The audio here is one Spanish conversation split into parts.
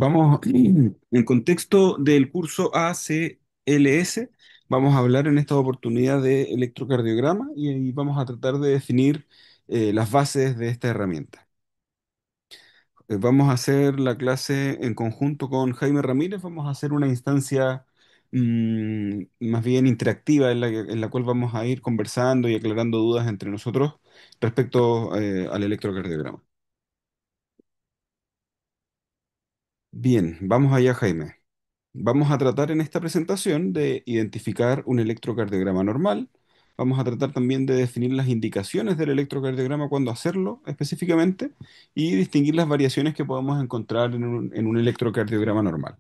Vamos, en contexto del curso ACLS, vamos a hablar en esta oportunidad de electrocardiograma y vamos a tratar de definir las bases de esta herramienta. Vamos a hacer la clase en conjunto con Jaime Ramírez, vamos a hacer una instancia más bien interactiva en la cual vamos a ir conversando y aclarando dudas entre nosotros respecto al electrocardiograma. Bien, vamos allá, Jaime. Vamos a tratar en esta presentación de identificar un electrocardiograma normal. Vamos a tratar también de definir las indicaciones del electrocardiograma, cuándo hacerlo específicamente, y distinguir las variaciones que podemos encontrar en un electrocardiograma normal.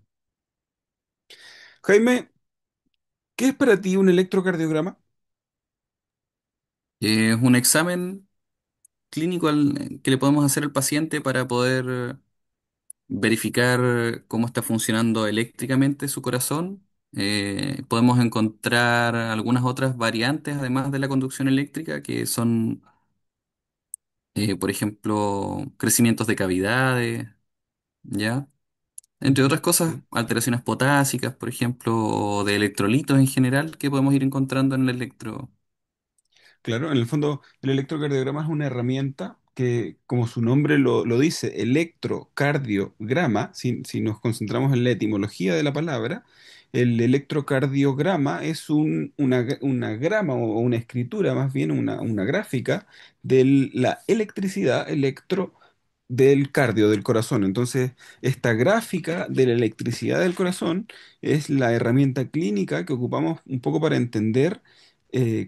Jaime, ¿qué es para ti un electrocardiograma? Es un examen clínico que le podemos hacer al paciente para poder verificar cómo está funcionando eléctricamente su corazón. Podemos encontrar algunas otras variantes además de la conducción eléctrica, que son, por ejemplo, crecimientos de cavidades, ¿ya? Entre otras cosas, Sí. alteraciones potásicas, por ejemplo, o de electrolitos en general que podemos ir encontrando en el electro. Claro, en el fondo el electrocardiograma es una herramienta que, como su nombre lo dice, electrocardiograma, si nos concentramos en la etimología de la palabra, el electrocardiograma es una grama o una escritura, más bien una gráfica de la electricidad del cardio, del corazón. Entonces, esta gráfica de la electricidad del corazón es la herramienta clínica que ocupamos un poco para entender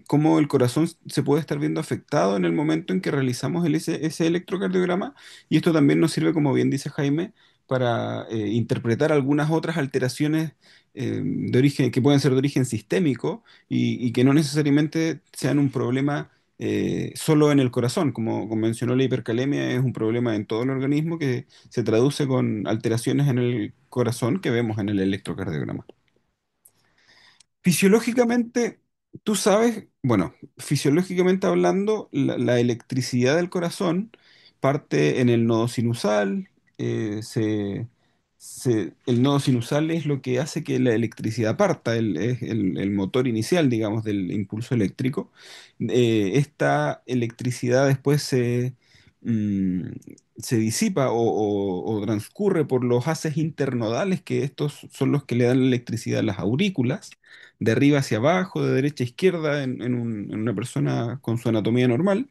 cómo el corazón se puede estar viendo afectado en el momento en que realizamos ese electrocardiograma. Y esto también nos sirve, como bien dice Jaime, para interpretar algunas otras alteraciones de origen, que pueden ser de origen sistémico y que no necesariamente sean un problema solo en el corazón. Como mencionó, la hipercalemia es un problema en todo el organismo que se traduce con alteraciones en el corazón que vemos en el electrocardiograma. Fisiológicamente, tú sabes, bueno, fisiológicamente hablando, la electricidad del corazón parte en el nodo sinusal. El nodo sinusal es lo que hace que la electricidad parta, es el motor inicial, digamos, del impulso eléctrico. Esta electricidad después mm, se disipa o transcurre por los haces internodales, que estos son los que le dan la electricidad a las aurículas de arriba hacia abajo, de derecha a izquierda en una persona con su anatomía normal,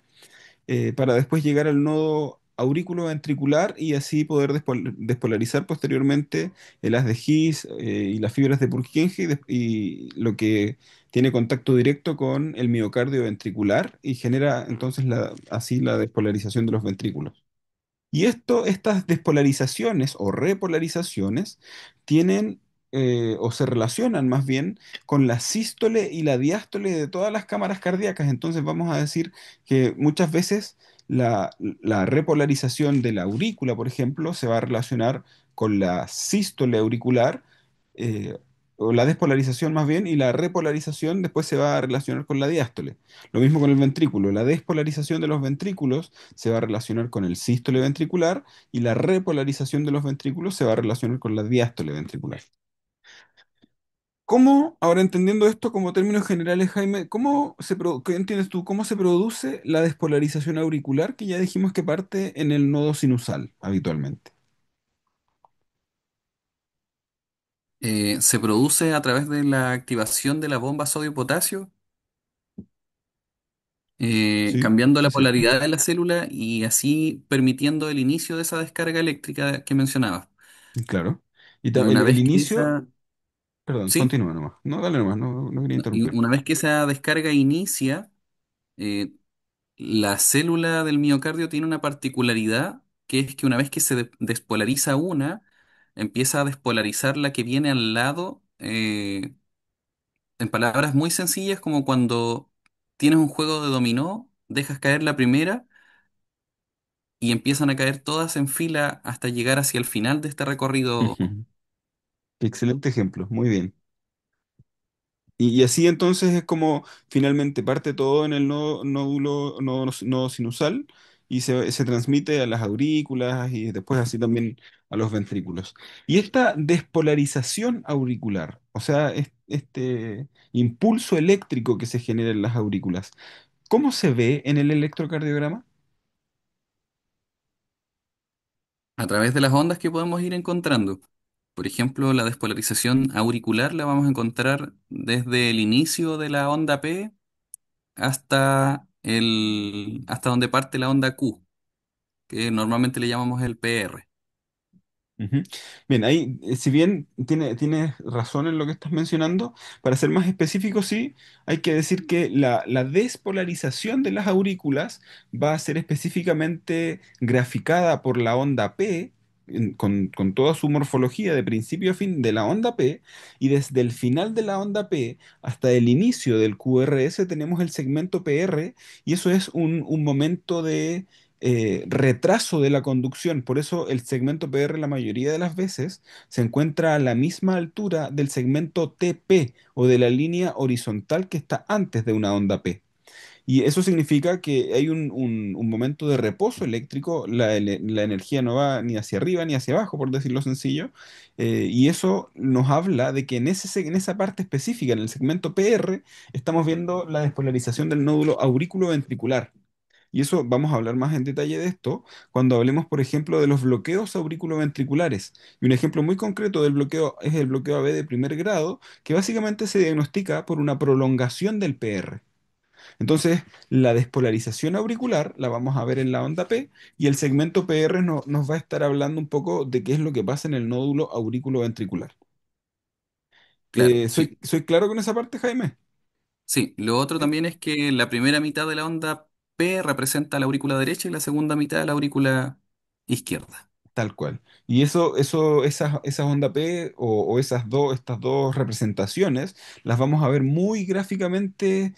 para después llegar al nodo aurículo-ventricular y así poder despolarizar posteriormente el haz de His y las fibras de Purkinje y lo que tiene contacto directo con el miocardio ventricular y genera entonces así la despolarización de los ventrículos. Y estas despolarizaciones o repolarizaciones tienen o se relacionan más bien con la sístole y la diástole de todas las cámaras cardíacas. Entonces vamos a decir que muchas veces la repolarización de la aurícula, por ejemplo, se va a relacionar con la sístole auricular, eh, o la despolarización más bien, y la repolarización después se va a relacionar con la diástole. Lo mismo con el ventrículo. La despolarización de los ventrículos se va a relacionar con el sístole ventricular y la repolarización de los ventrículos se va a relacionar con la diástole ventricular. ¿Cómo, ahora entendiendo esto como términos generales, Jaime, qué entiendes tú, cómo se produce la despolarización auricular que ya dijimos que parte en el nodo sinusal habitualmente? Se produce a través de la activación de la bomba sodio-potasio, Sí, cambiando la es cierto. polaridad de la célula y así permitiendo el inicio de esa descarga eléctrica que mencionabas. Claro. Y Y una el vez que inicio, esa, perdón, sí, continúa nomás. No, dale nomás, no quería y interrumpir. una vez que esa descarga inicia, eh, la célula del miocardio tiene una particularidad, que es que una vez que se despolariza una, empieza a despolarizar la que viene al lado, en palabras muy sencillas, como cuando tienes un juego de dominó, dejas caer la primera y empiezan a caer todas en fila hasta llegar hacia el final de este recorrido. Ujú. Excelente ejemplo, muy bien. Y así entonces es como finalmente parte todo en el nodo sinusal y se transmite a las aurículas y después así también a los ventrículos. Y esta despolarización auricular, o sea, este impulso eléctrico que se genera en las aurículas, ¿cómo se ve en el electrocardiograma? A través de las ondas que podemos ir encontrando. Por ejemplo, la despolarización auricular la vamos a encontrar desde el inicio de la onda P hasta donde parte la onda Q, que normalmente le llamamos el PR. Ujú. Bien, ahí, si bien tienes razón en lo que estás mencionando, para ser más específico, sí, hay que decir que la despolarización de las aurículas va a ser específicamente graficada por la onda P, con toda su morfología de principio a fin de la onda P, y desde el final de la onda P hasta el inicio del QRS tenemos el segmento PR, y eso es un momento de retraso de la conducción. Por eso el segmento PR la mayoría de las veces se encuentra a la misma altura del segmento TP o de la línea horizontal que está antes de una onda P. Y eso significa que hay un momento de reposo eléctrico, la energía no va ni hacia arriba ni hacia abajo, por decirlo sencillo, y eso nos habla de que en esa parte específica, en el segmento PR, estamos viendo la despolarización del nódulo aurículo-ventricular. Y eso vamos a hablar más en detalle de esto cuando hablemos, por ejemplo, de los bloqueos auriculoventriculares. Y un ejemplo muy concreto del bloqueo es el bloqueo AB de primer grado, que básicamente se diagnostica por una prolongación del PR. Entonces, la despolarización auricular la vamos a ver en la onda P y el segmento PR nos va a estar hablando un poco de qué es lo que pasa en el nódulo aurículoventricular. Claro, sí. ¿Soy claro con esa parte, Jaime? Sí, lo otro ¿Sí? también es que la primera mitad de la onda P representa la aurícula derecha y la segunda mitad la aurícula izquierda. Tal cual. Y esas onda P o estas dos representaciones las vamos a ver muy gráficamente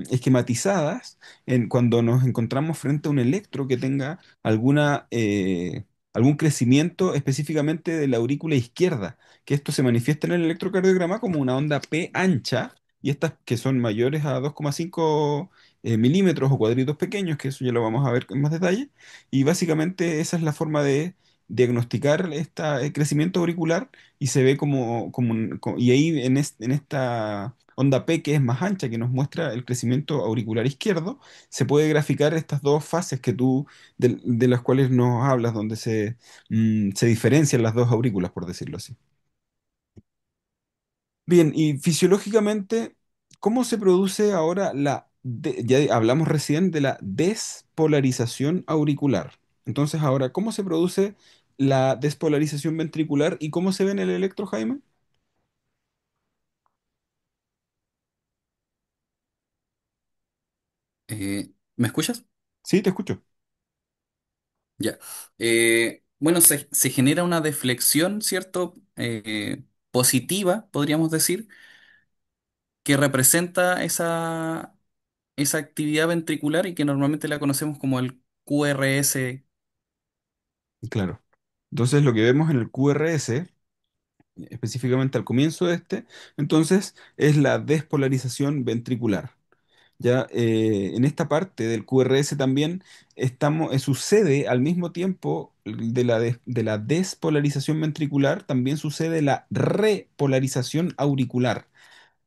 esquematizadas cuando nos encontramos frente a un electro que tenga algún crecimiento específicamente de la aurícula izquierda, que esto se manifiesta en el electrocardiograma como una onda P ancha, y estas que son mayores a 2,5 milímetros o cuadritos pequeños, que eso ya lo vamos a ver en más detalle. Y básicamente esa es la forma de diagnosticar el crecimiento auricular y se ve y ahí en esta onda P que es más ancha, que nos muestra el crecimiento auricular izquierdo, se puede graficar estas dos fases de las cuales nos hablas, donde se diferencian las dos aurículas, por decirlo así. Bien, y fisiológicamente, ¿cómo se produce ahora ya hablamos recién de la despolarización auricular? Entonces, ahora, ¿cómo se produce la despolarización ventricular y cómo se ve en el electro, Jaime? ¿Me escuchas? Sí, te escucho. Ya. Bueno, se genera una deflexión, ¿cierto? Positiva, podríamos decir, que representa esa actividad ventricular y que normalmente la conocemos como el QRS. Claro. Entonces, lo que vemos en el QRS, específicamente al comienzo de entonces, es la despolarización ventricular. Ya en esta parte del QRS también sucede al mismo tiempo de la despolarización ventricular, también sucede la repolarización auricular.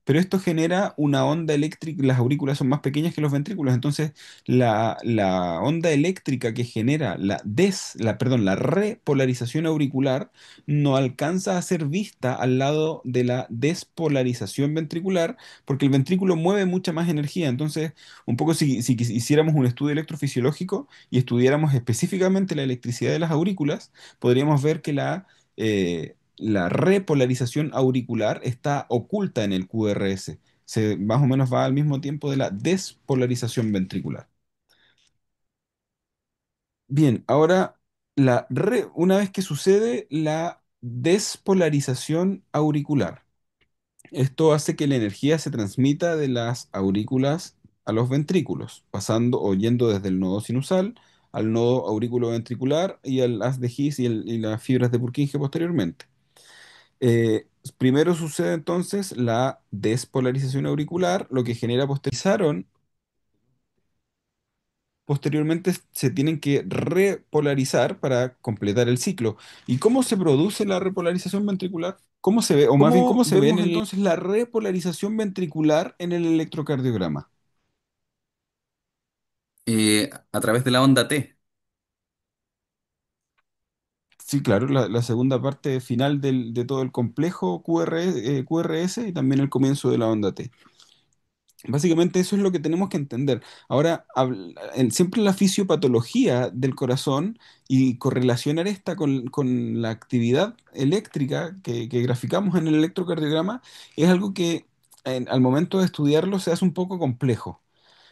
Pero esto genera una onda eléctrica, las aurículas son más pequeñas que los ventrículos, entonces la onda eléctrica que genera la repolarización auricular no alcanza a ser vista al lado de la despolarización ventricular, porque el ventrículo mueve mucha más energía. Entonces, un poco si hiciéramos un estudio electrofisiológico y estudiáramos específicamente la electricidad de las aurículas, podríamos ver que la repolarización auricular está oculta en el QRS. Más o menos va al mismo tiempo de la despolarización ventricular. Bien, ahora una vez que sucede la despolarización auricular, esto hace que la energía se transmita de las aurículas a los ventrículos, pasando o yendo desde el nodo sinusal al nodo auriculoventricular y al haz de His y las fibras de Purkinje posteriormente. Primero sucede entonces la despolarización auricular, lo que genera posterizaron posteriormente se tienen que repolarizar para completar el ciclo. ¿Y cómo se produce la repolarización ventricular? ¿Cómo se ve, o más bien, ¿Cómo cómo se ve en vemos entonces la repolarización ventricular en el electrocardiograma? a través de la onda T? Sí, claro, la segunda parte final de todo el complejo QRS y también el comienzo de la onda T. Básicamente eso es lo que tenemos que entender. Ahora, siempre la fisiopatología del corazón y correlacionar esta con la actividad eléctrica que graficamos en el electrocardiograma es algo que al momento de estudiarlo se hace un poco complejo.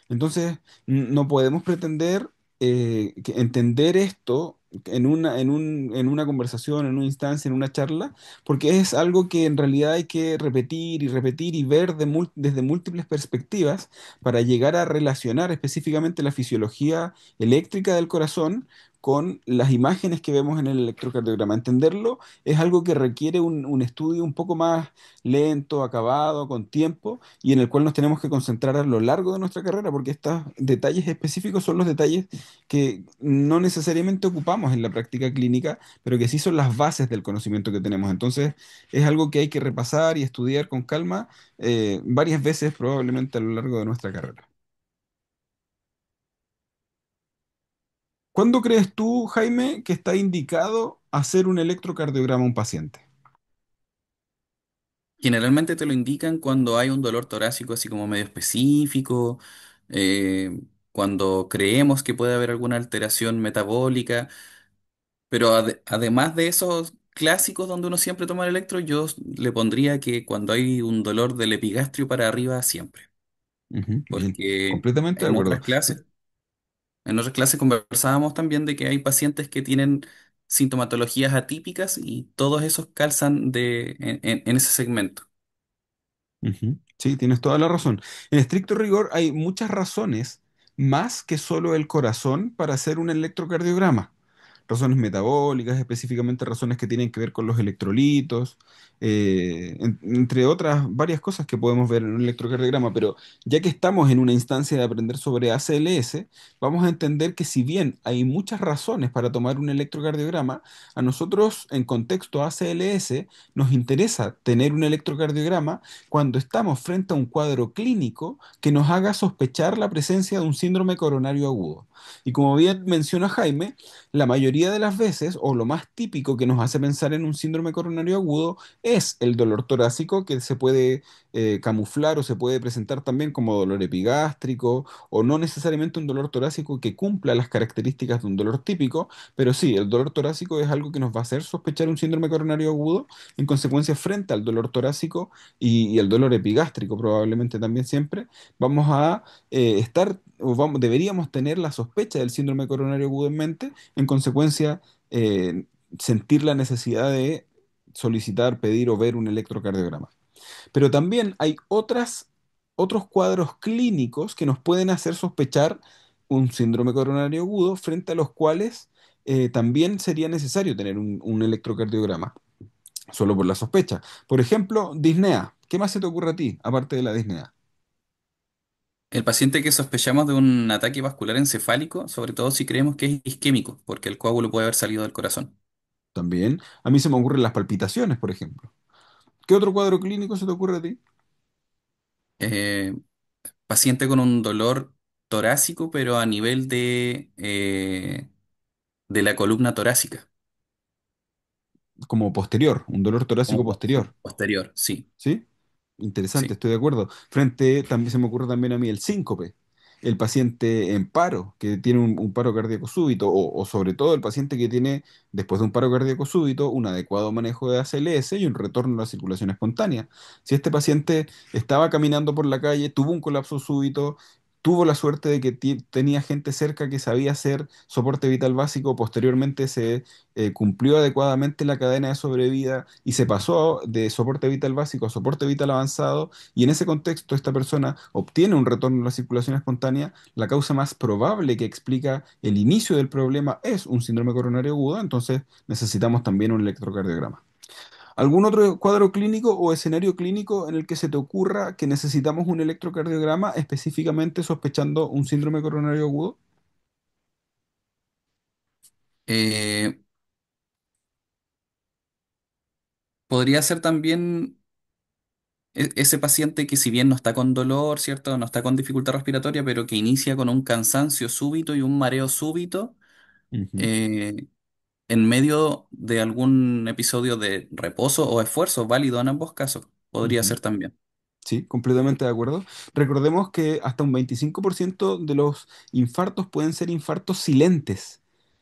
Entonces, no podemos pretender entender esto en una conversación, en una instancia, en una charla, porque es algo que en realidad hay que repetir y ver desde múltiples perspectivas para llegar a relacionar específicamente la fisiología eléctrica del corazón con las imágenes que vemos en el electrocardiograma. Entenderlo es algo que requiere un estudio un poco más lento, acabado, con tiempo y en el cual nos tenemos que concentrar a lo largo de nuestra carrera, porque estos detalles específicos son los detalles que no necesariamente ocupamos en la práctica clínica, pero que sí son las bases del conocimiento que tenemos. Entonces, es algo que hay que repasar y estudiar con calma varias veces probablemente a lo largo de nuestra carrera. ¿Cuándo crees tú, Jaime, que está indicado hacer un electrocardiograma a un paciente? Generalmente te lo indican cuando hay un dolor torácico así como medio específico, eh, cuando creemos que puede haber alguna alteración metabólica, pero además de esos clásicos donde uno siempre toma el electro, yo le pondría que cuando hay un dolor del epigastrio para arriba siempre, Ujú, bien, porque completamente de acuerdo. en otras clases conversábamos también de que hay pacientes que tienen sintomatologías atípicas y todos esos calzan en ese segmento. Ujú. Sí, tienes toda la razón. En estricto rigor, hay muchas razones más que solo el corazón para hacer un electrocardiograma. Razones metabólicas, específicamente razones que tienen que ver con los electrolitos, entre otras varias cosas que podemos ver en un electrocardiograma. Pero ya que estamos en una instancia de aprender sobre ACLS, vamos a entender que si bien hay muchas razones para tomar un electrocardiograma, a nosotros en contexto ACLS nos interesa tener un electrocardiograma cuando estamos frente a un cuadro clínico que nos haga sospechar la presencia de un síndrome coronario agudo. Y como bien menciona Jaime, la mayoría de las veces, o lo más típico que nos hace pensar en un síndrome coronario agudo, es el dolor torácico que se puede camuflar o se puede presentar también como dolor epigástrico, o no necesariamente un dolor torácico que cumpla las características de un dolor típico, pero sí, el dolor torácico es algo que nos va a hacer sospechar un síndrome coronario agudo, en consecuencia, frente al dolor torácico y el dolor epigástrico probablemente también siempre, vamos a deberíamos tener la sospecha del síndrome coronario agudo en mente, en consecuencia, sentir la necesidad de solicitar, pedir o ver un electrocardiograma. Pero también hay otros cuadros clínicos que nos pueden hacer sospechar un síndrome coronario agudo frente a los cuales también sería necesario tener un electrocardiograma solo por la sospecha. Por ejemplo, disnea. ¿Qué más se te ocurre a ti, aparte de la disnea? El paciente que sospechamos de un ataque vascular encefálico, sobre todo si creemos que es isquémico, porque el coágulo puede haber salido del corazón. También, a mí se me ocurren las palpitaciones, por ejemplo. ¿Qué otro cuadro clínico se te ocurre a ti? Eh, Paciente con un dolor torácico, pero a nivel de la columna torácica, Como posterior, un dolor torácico como posterior. posterior, sí, ¿Sí? Interesante, sí. estoy de acuerdo. También se me ocurre también a mí el síncope, el paciente en paro, que tiene un paro cardíaco súbito, o sobre todo el paciente que tiene, después de un paro cardíaco súbito, un adecuado manejo de ACLS y un retorno a la circulación espontánea. Si este paciente estaba caminando por la calle, tuvo un colapso súbito, tuvo la suerte de que tenía gente cerca que sabía hacer soporte vital básico, posteriormente se cumplió adecuadamente la cadena de sobrevida y se pasó de soporte vital básico a soporte vital avanzado, y en ese contexto esta persona obtiene un retorno a la circulación espontánea, la causa más probable que explica el inicio del problema es un síndrome coronario agudo, entonces necesitamos también un electrocardiograma. ¿Algún otro cuadro clínico o escenario clínico en el que se te ocurra que necesitamos un electrocardiograma específicamente sospechando un síndrome coronario agudo? Eh, Podría ser también ese paciente que si bien no está con dolor, ¿cierto? No está con dificultad respiratoria, pero que inicia con un cansancio súbito y un mareo súbito Ujú, eh, en medio de algún episodio de reposo o esfuerzo, válido en ambos casos. Podría ujú. ser también. Sí, completamente de acuerdo. Recordemos que hasta un 25% de los infartos pueden ser infartos silentes,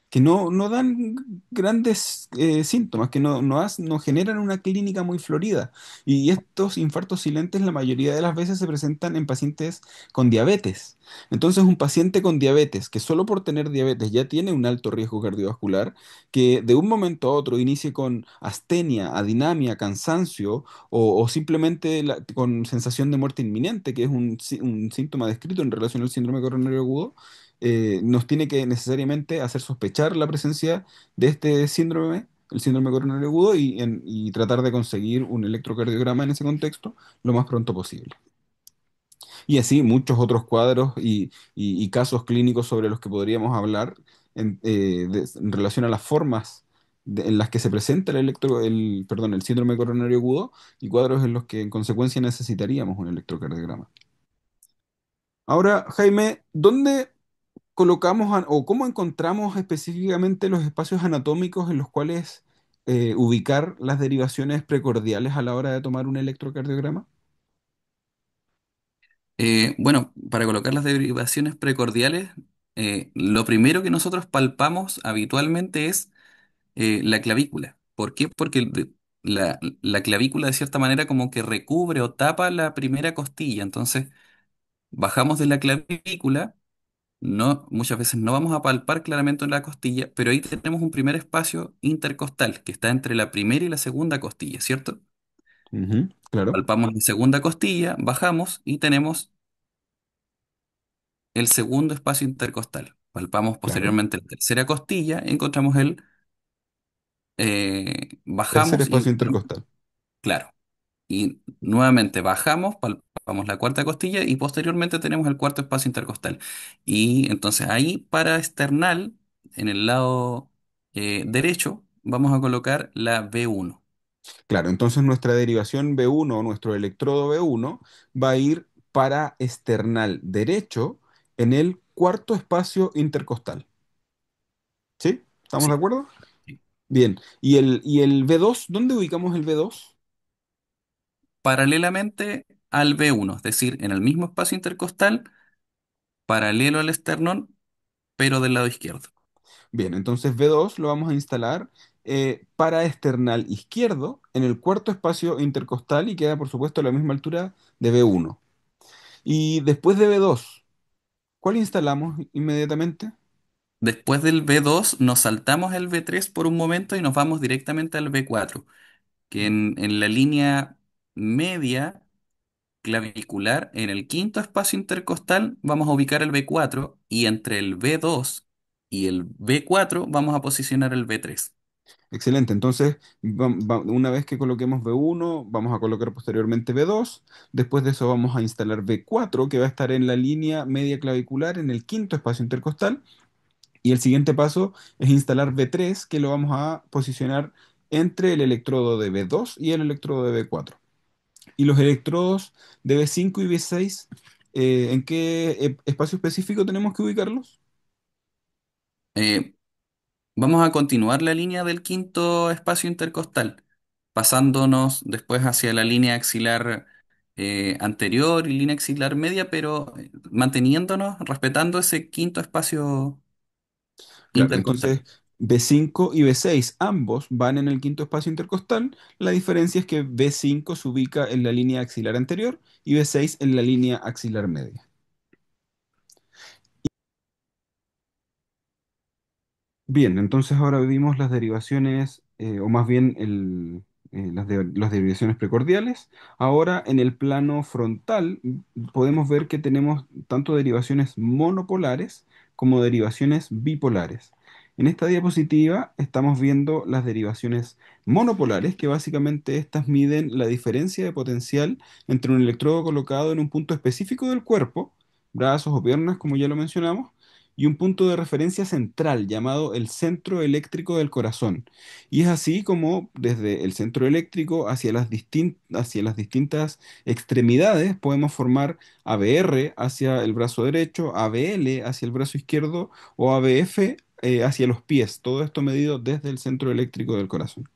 que no dan grandes síntomas, que no generan una clínica muy florida. Y estos infartos silentes la mayoría de las veces se presentan en pacientes con diabetes. Entonces, un paciente con diabetes, que solo por tener diabetes ya tiene un alto riesgo cardiovascular, que de un momento a otro inicie con astenia, adinamia, cansancio, o simplemente con sensación de muerte inminente, que es un síntoma descrito en relación al síndrome coronario agudo, nos tiene que necesariamente hacer sospechar la presencia de este síndrome, el síndrome coronario agudo, y tratar de conseguir un electrocardiograma en ese contexto lo más pronto posible. Y así muchos otros cuadros y casos clínicos sobre los que podríamos hablar en relación a las formas en las que se presenta el síndrome coronario agudo y cuadros en los que en consecuencia necesitaríamos un electrocardiograma. Ahora, Jaime, ¿dónde colocamos o cómo encontramos específicamente los espacios anatómicos en los cuales ubicar las derivaciones precordiales a la hora de tomar un electrocardiograma? Bueno, para colocar las derivaciones precordiales, lo primero que nosotros palpamos habitualmente es la clavícula. ¿Por qué? Porque la clavícula de cierta manera como que recubre o tapa la primera costilla. Entonces, bajamos de la clavícula, no, muchas veces no vamos a palpar claramente en la costilla, pero ahí tenemos un primer espacio intercostal que está entre la primera y la segunda costilla, ¿cierto? Ujú, claro, Palpamos la segunda costilla, bajamos y tenemos el segundo espacio intercostal. Palpamos claro. posteriormente la tercera costilla, encontramos Tercer bajamos y espacio encontramos, intercostal. claro. Y nuevamente bajamos, palpamos la cuarta costilla y posteriormente tenemos el cuarto espacio intercostal. Y entonces ahí para external, en el lado derecho, vamos a colocar la B1. Claro, entonces nuestra derivación B1 o nuestro electrodo B1 va a ir para external derecho en el cuarto espacio intercostal. ¿Sí? ¿Estamos de Sí. acuerdo? Sí. Bien. ¿Y el B2? ¿Dónde ubicamos el B2? Paralelamente al B1, es decir, en el mismo espacio intercostal, paralelo al esternón, pero del lado izquierdo. Bien, entonces B2 lo vamos a instalar para external izquierdo en el cuarto espacio intercostal y queda, por supuesto, a la misma altura de B1. Y después de B2, ¿cuál instalamos inmediatamente? Después del B2 nos saltamos el B3 por un momento y nos vamos directamente al B4, que en la línea media clavicular, en el quinto espacio intercostal, vamos a ubicar el B4 y entre el B2 y el B4 vamos a posicionar el B3. Excelente, entonces una vez que coloquemos B1, vamos a colocar posteriormente B2, después de eso vamos a instalar B4, que va a estar en la línea media clavicular en el quinto espacio intercostal, y el siguiente paso es instalar B3, que lo vamos a posicionar entre el electrodo de B2 y el electrodo de B4. Y los electrodos de B5 y B6, ¿en qué espacio específico tenemos que ubicarlos? Eh, Vamos a continuar la línea del quinto espacio intercostal, pasándonos después hacia la línea axilar anterior y línea axilar media, pero manteniéndonos, respetando ese quinto espacio Claro, intercostal. entonces B5 y B6 ambos van en el quinto espacio intercostal. La diferencia es que B5 se ubica en la línea axilar anterior y B6 en la línea axilar media. Bien, entonces ahora vimos las derivaciones, o más bien las derivaciones precordiales. Ahora en el plano frontal podemos ver que tenemos tanto derivaciones monopolares como derivaciones bipolares. En esta diapositiva estamos viendo las derivaciones monopolares, que básicamente estas miden la diferencia de potencial entre un electrodo colocado en un punto específico del cuerpo, brazos o piernas, como ya lo mencionamos, y un punto de referencia central llamado el centro eléctrico del corazón. Y es así como desde el centro eléctrico hacia las distintas extremidades podemos formar ABR hacia el brazo derecho, ABL hacia el brazo izquierdo o ABF hacia los pies. Todo esto medido desde el centro eléctrico del corazón.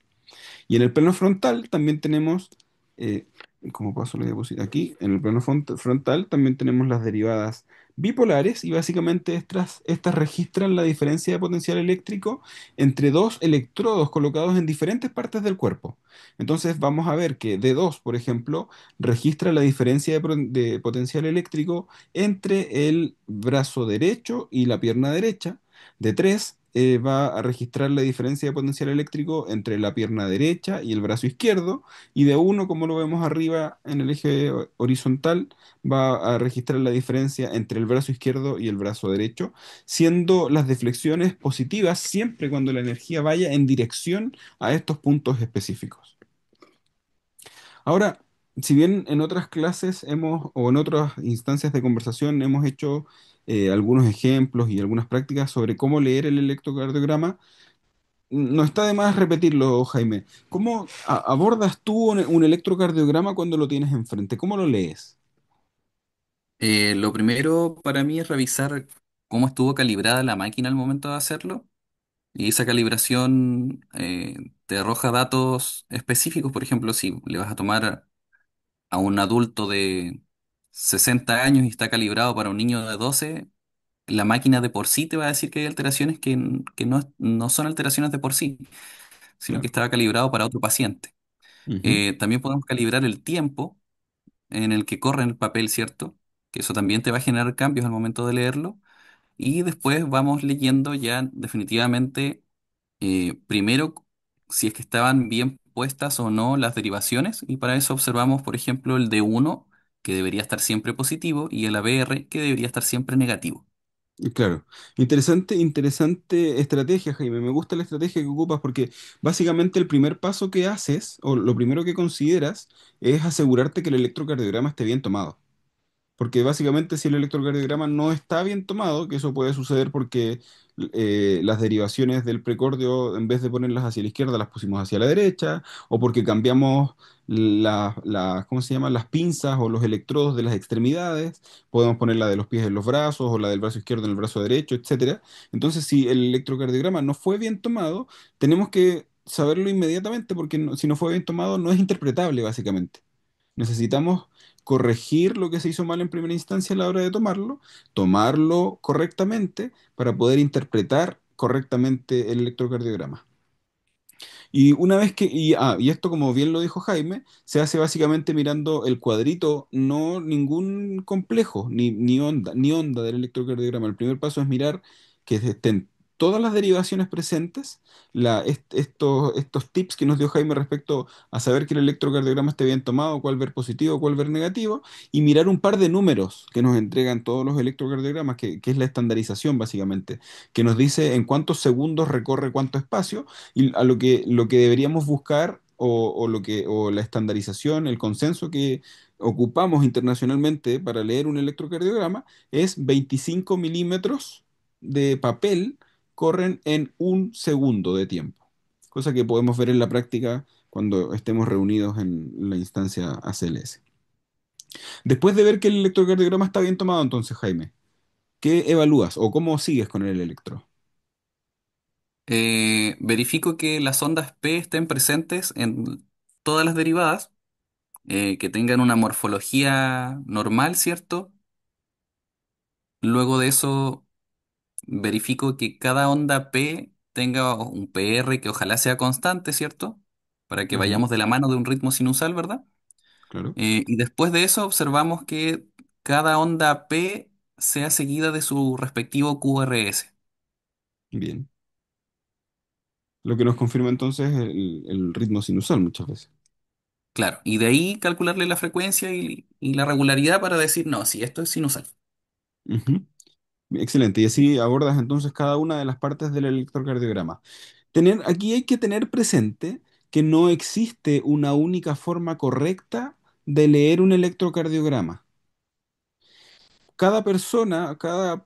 Y en el plano frontal también tenemos, eh, ¿cómo paso la diapositiva? Aquí, en el plano frontal también tenemos las derivadas bipolares y básicamente estas registran la diferencia de potencial eléctrico entre dos electrodos colocados en diferentes partes del cuerpo. Entonces vamos a ver que D2, por ejemplo, registra la diferencia de potencial eléctrico entre el brazo derecho y la pierna derecha. D3 va a registrar la diferencia de potencial eléctrico entre la pierna derecha y el brazo izquierdo, y de uno, como lo vemos arriba en el eje horizontal, va a registrar la diferencia entre el brazo izquierdo y el brazo derecho, siendo las deflexiones positivas siempre cuando la energía vaya en dirección a estos puntos específicos. Ahora, si bien en otras clases o en otras instancias de conversación hemos hecho algunos ejemplos y algunas prácticas sobre cómo leer el electrocardiograma, no está de más repetirlo, Jaime. ¿Cómo abordas tú un electrocardiograma cuando lo tienes enfrente? ¿Cómo lo lees? Lo primero para mí es revisar cómo estuvo calibrada la máquina al momento de hacerlo. Y esa calibración te arroja datos específicos. Por ejemplo, si le vas a tomar a un adulto de 60 años y está calibrado para un niño de 12, la máquina de por sí te va a decir que hay alteraciones que no son alteraciones de por sí, sino que Claro. estaba calibrado para otro paciente. Ujú. También podemos calibrar el tiempo en el que corre el papel, ¿cierto? Que eso también te va a generar cambios al momento de leerlo. Y después vamos leyendo ya definitivamente, primero, si es que estaban bien puestas o no las derivaciones. Y para eso observamos, por ejemplo, el D1, que debería estar siempre positivo, y el ABR, que debería estar siempre negativo. Y claro, interesante, interesante estrategia, Jaime. Me gusta la estrategia que ocupas porque básicamente el primer paso que haces o lo primero que consideras es asegurarte que el electrocardiograma esté bien tomado. Porque básicamente si el electrocardiograma no está bien tomado, que eso puede suceder porque las derivaciones del precordio, en vez de ponerlas hacia la izquierda, las pusimos hacia la derecha, o porque cambiamos ¿cómo se llama? Las pinzas o los electrodos de las extremidades, podemos poner la de los pies en los brazos o la del brazo izquierdo en el brazo derecho, etcétera. Entonces, si el electrocardiograma no fue bien tomado, tenemos que saberlo inmediatamente porque si no fue bien tomado no es interpretable, básicamente. Necesitamos corregir lo que se hizo mal en primera instancia a la hora de tomarlo correctamente para poder interpretar correctamente el electrocardiograma. Y una vez y esto como bien lo dijo Jaime, se hace básicamente mirando el cuadrito, no ningún complejo, ni onda del electrocardiograma. El primer paso es mirar que estén todas las derivaciones presentes, estos tips que nos dio Jaime respecto a saber que el electrocardiograma esté bien tomado, cuál ver positivo, cuál ver negativo, y mirar un par de números que nos entregan todos los electrocardiogramas, que es la estandarización básicamente, que nos dice en cuántos segundos recorre cuánto espacio y a lo que deberíamos buscar o la estandarización, el consenso que ocupamos internacionalmente para leer un electrocardiograma es 25 milímetros de papel corren en un segundo de tiempo, cosa que podemos ver en la práctica cuando estemos reunidos en la instancia ACLS. Después de ver que el electrocardiograma está bien tomado, entonces, Jaime, ¿qué evalúas o cómo sigues con el electro? Verifico que las ondas P estén presentes en todas las derivadas, que tengan una morfología normal, ¿cierto? Luego de eso, verifico que cada onda P tenga un PR que ojalá sea constante, ¿cierto? Para que Ujú, vayamos de la mano de un ritmo sinusal, ¿verdad? claro, Y después de eso observamos que cada onda P sea seguida de su respectivo QRS. bien. Lo que nos confirma entonces el ritmo sinusal muchas veces. Claro, y de ahí calcularle la frecuencia y la regularidad para decir, no, si esto es sinusal. Ujú. Excelente. Y así abordas entonces cada una de las partes del electrocardiograma. Aquí hay que tener presente que no existe una única forma correcta de leer un electrocardiograma. cada persona, cada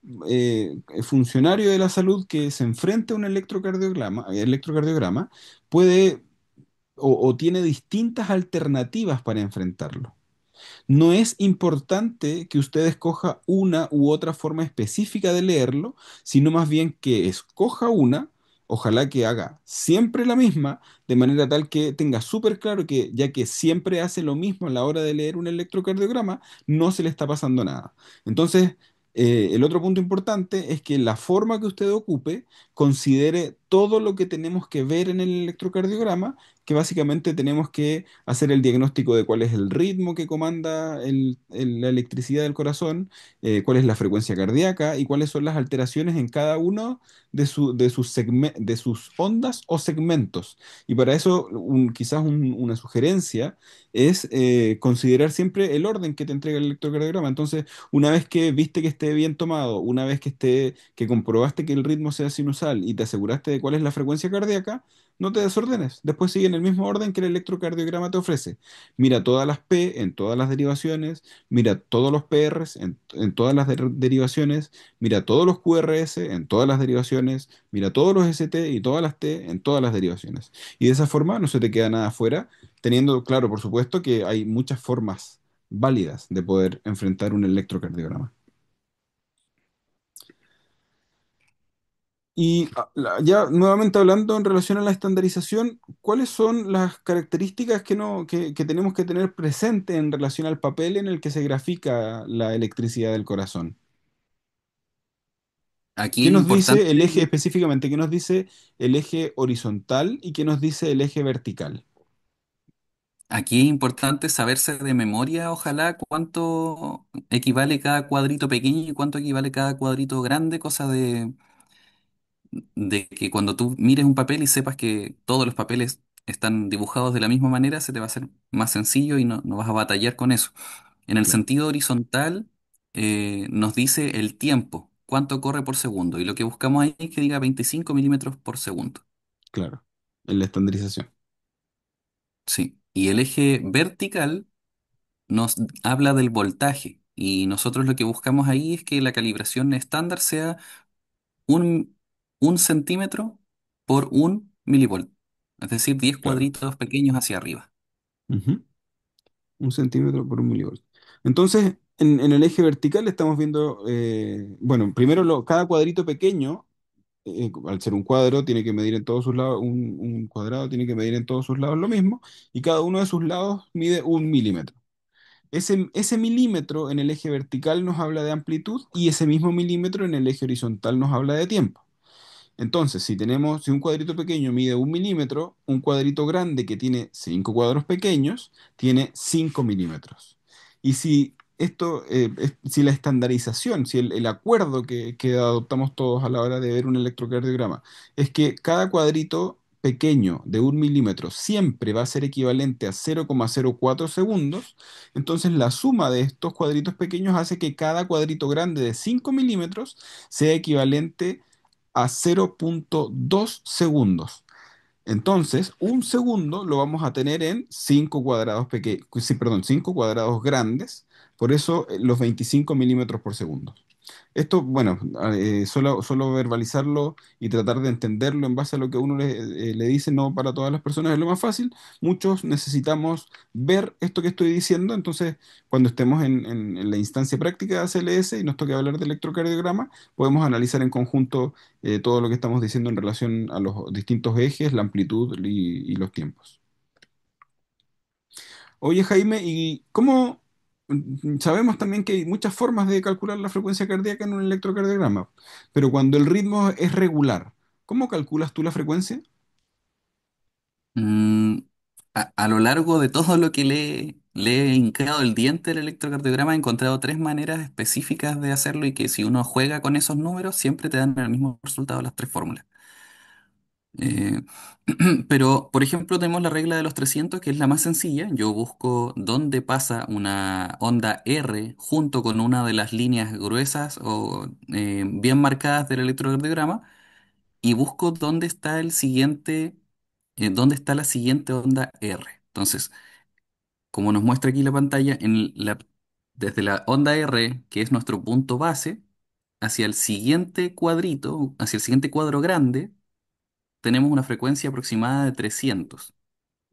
funcionario de la salud que se enfrente a un electrocardiograma puede o tiene distintas alternativas para enfrentarlo. No es importante que usted escoja una u otra forma específica de leerlo, sino más bien que escoja una, ojalá que haga siempre la misma, de manera tal que tenga súper claro que ya que siempre hace lo mismo a la hora de leer un electrocardiograma, no se le está pasando nada. Entonces, el otro punto importante es que la forma que usted ocupe considere todo lo que tenemos que ver en el electrocardiograma, que básicamente tenemos que hacer el diagnóstico de cuál es el ritmo que comanda la electricidad del corazón, cuál es la frecuencia cardíaca y cuáles son las alteraciones en cada uno de sus ondas o segmentos. Y para eso, quizás una sugerencia es considerar siempre el orden que te entrega el electrocardiograma. Entonces, una vez que viste que esté bien tomado, una vez que comprobaste que el ritmo sea sinusal y te aseguraste de cuál es la frecuencia cardíaca, no te desordenes. Después sigue en el mismo orden que el electrocardiograma te ofrece. Mira todas las P en todas las derivaciones, mira todos los PRs en todas las derivaciones, mira todos los QRS en todas las derivaciones, mira todos los ST y todas las T en todas las derivaciones. Y de esa forma no se te queda nada afuera, teniendo claro, por supuesto, que hay muchas formas válidas de poder enfrentar un electrocardiograma. Y ya nuevamente hablando en relación a la estandarización, ¿cuáles son las características que tenemos que tener presente en relación al papel en el que se grafica la electricidad del corazón? Aquí ¿Qué es nos dice el eje importante, específicamente? ¿Qué nos dice el eje horizontal y qué nos dice el eje vertical? aquí es importante saberse de memoria, ojalá, cuánto equivale cada cuadrito pequeño y cuánto equivale cada cuadrito grande, cosa de que cuando tú mires un papel y sepas que todos los papeles están dibujados de la misma manera, se te va a hacer más sencillo y no vas a batallar con eso. En el Claro, sentido horizontal, nos dice el tiempo, cuánto corre por segundo, y lo que buscamos ahí es que diga 25 milímetros por segundo. claro, en la estandarización. Sí. Y el eje vertical nos habla del voltaje, y nosotros lo que buscamos ahí es que la calibración estándar sea un, un centímetro por un milivolt, es decir, 10 Claro. cuadritos pequeños hacia arriba. Ujú. 1 centímetro por 1 milivolts. Entonces, en el eje vertical estamos viendo, bueno, primero cada cuadrito pequeño, al ser un cuadro, tiene que medir en todos sus lados, un cuadrado tiene que medir en todos sus lados lo mismo, y cada uno de sus lados mide 1 milímetro. Ese milímetro en el eje vertical nos habla de amplitud y ese mismo milímetro en el eje horizontal nos habla de tiempo. Entonces, si un cuadrito pequeño mide 1 milímetro, un cuadrito grande que tiene 5 cuadros pequeños tiene 5 milímetros. Y si la estandarización, si el acuerdo que adoptamos todos a la hora de ver un electrocardiograma es que cada cuadrito pequeño de 1 milímetro siempre va a ser equivalente a 0,04 segundos, entonces la suma de estos cuadritos pequeños hace que cada cuadrito grande de 5 milímetros sea equivalente a 0,2 segundos. Entonces, un segundo lo vamos a tener en 5 cuadrados pequeños, sí, perdón, 5 cuadrados grandes, por eso los 25 milímetros por segundo. Esto, bueno, solo verbalizarlo y tratar de entenderlo en base a lo que uno le dice, no para todas las personas es lo más fácil. Muchos necesitamos ver esto que estoy diciendo, entonces cuando estemos en la instancia práctica de ACLS y nos toque hablar de electrocardiograma, podemos analizar en conjunto todo lo que estamos diciendo en relación a los distintos ejes, la amplitud y los tiempos. Oye, Jaime, ¿y cómo sabemos también que hay muchas formas de calcular la frecuencia cardíaca en un electrocardiograma? Pero cuando el ritmo es regular, ¿cómo calculas tú la frecuencia? Mm, a lo largo de todo lo que le he hincado el diente al electrocardiograma, he encontrado tres maneras específicas de hacerlo y que si uno juega con esos números, siempre te dan el mismo resultado las tres fórmulas. Eh, pero, por ejemplo, tenemos la regla de los 300, que es la más sencilla. Yo busco dónde pasa una onda R junto con una de las líneas gruesas o bien marcadas del electrocardiograma y busco dónde está la siguiente onda R. Entonces, como nos muestra aquí la pantalla, desde la onda R, que es nuestro punto base, hacia el siguiente cuadrito, hacia el siguiente cuadro grande, tenemos una frecuencia aproximada de 300.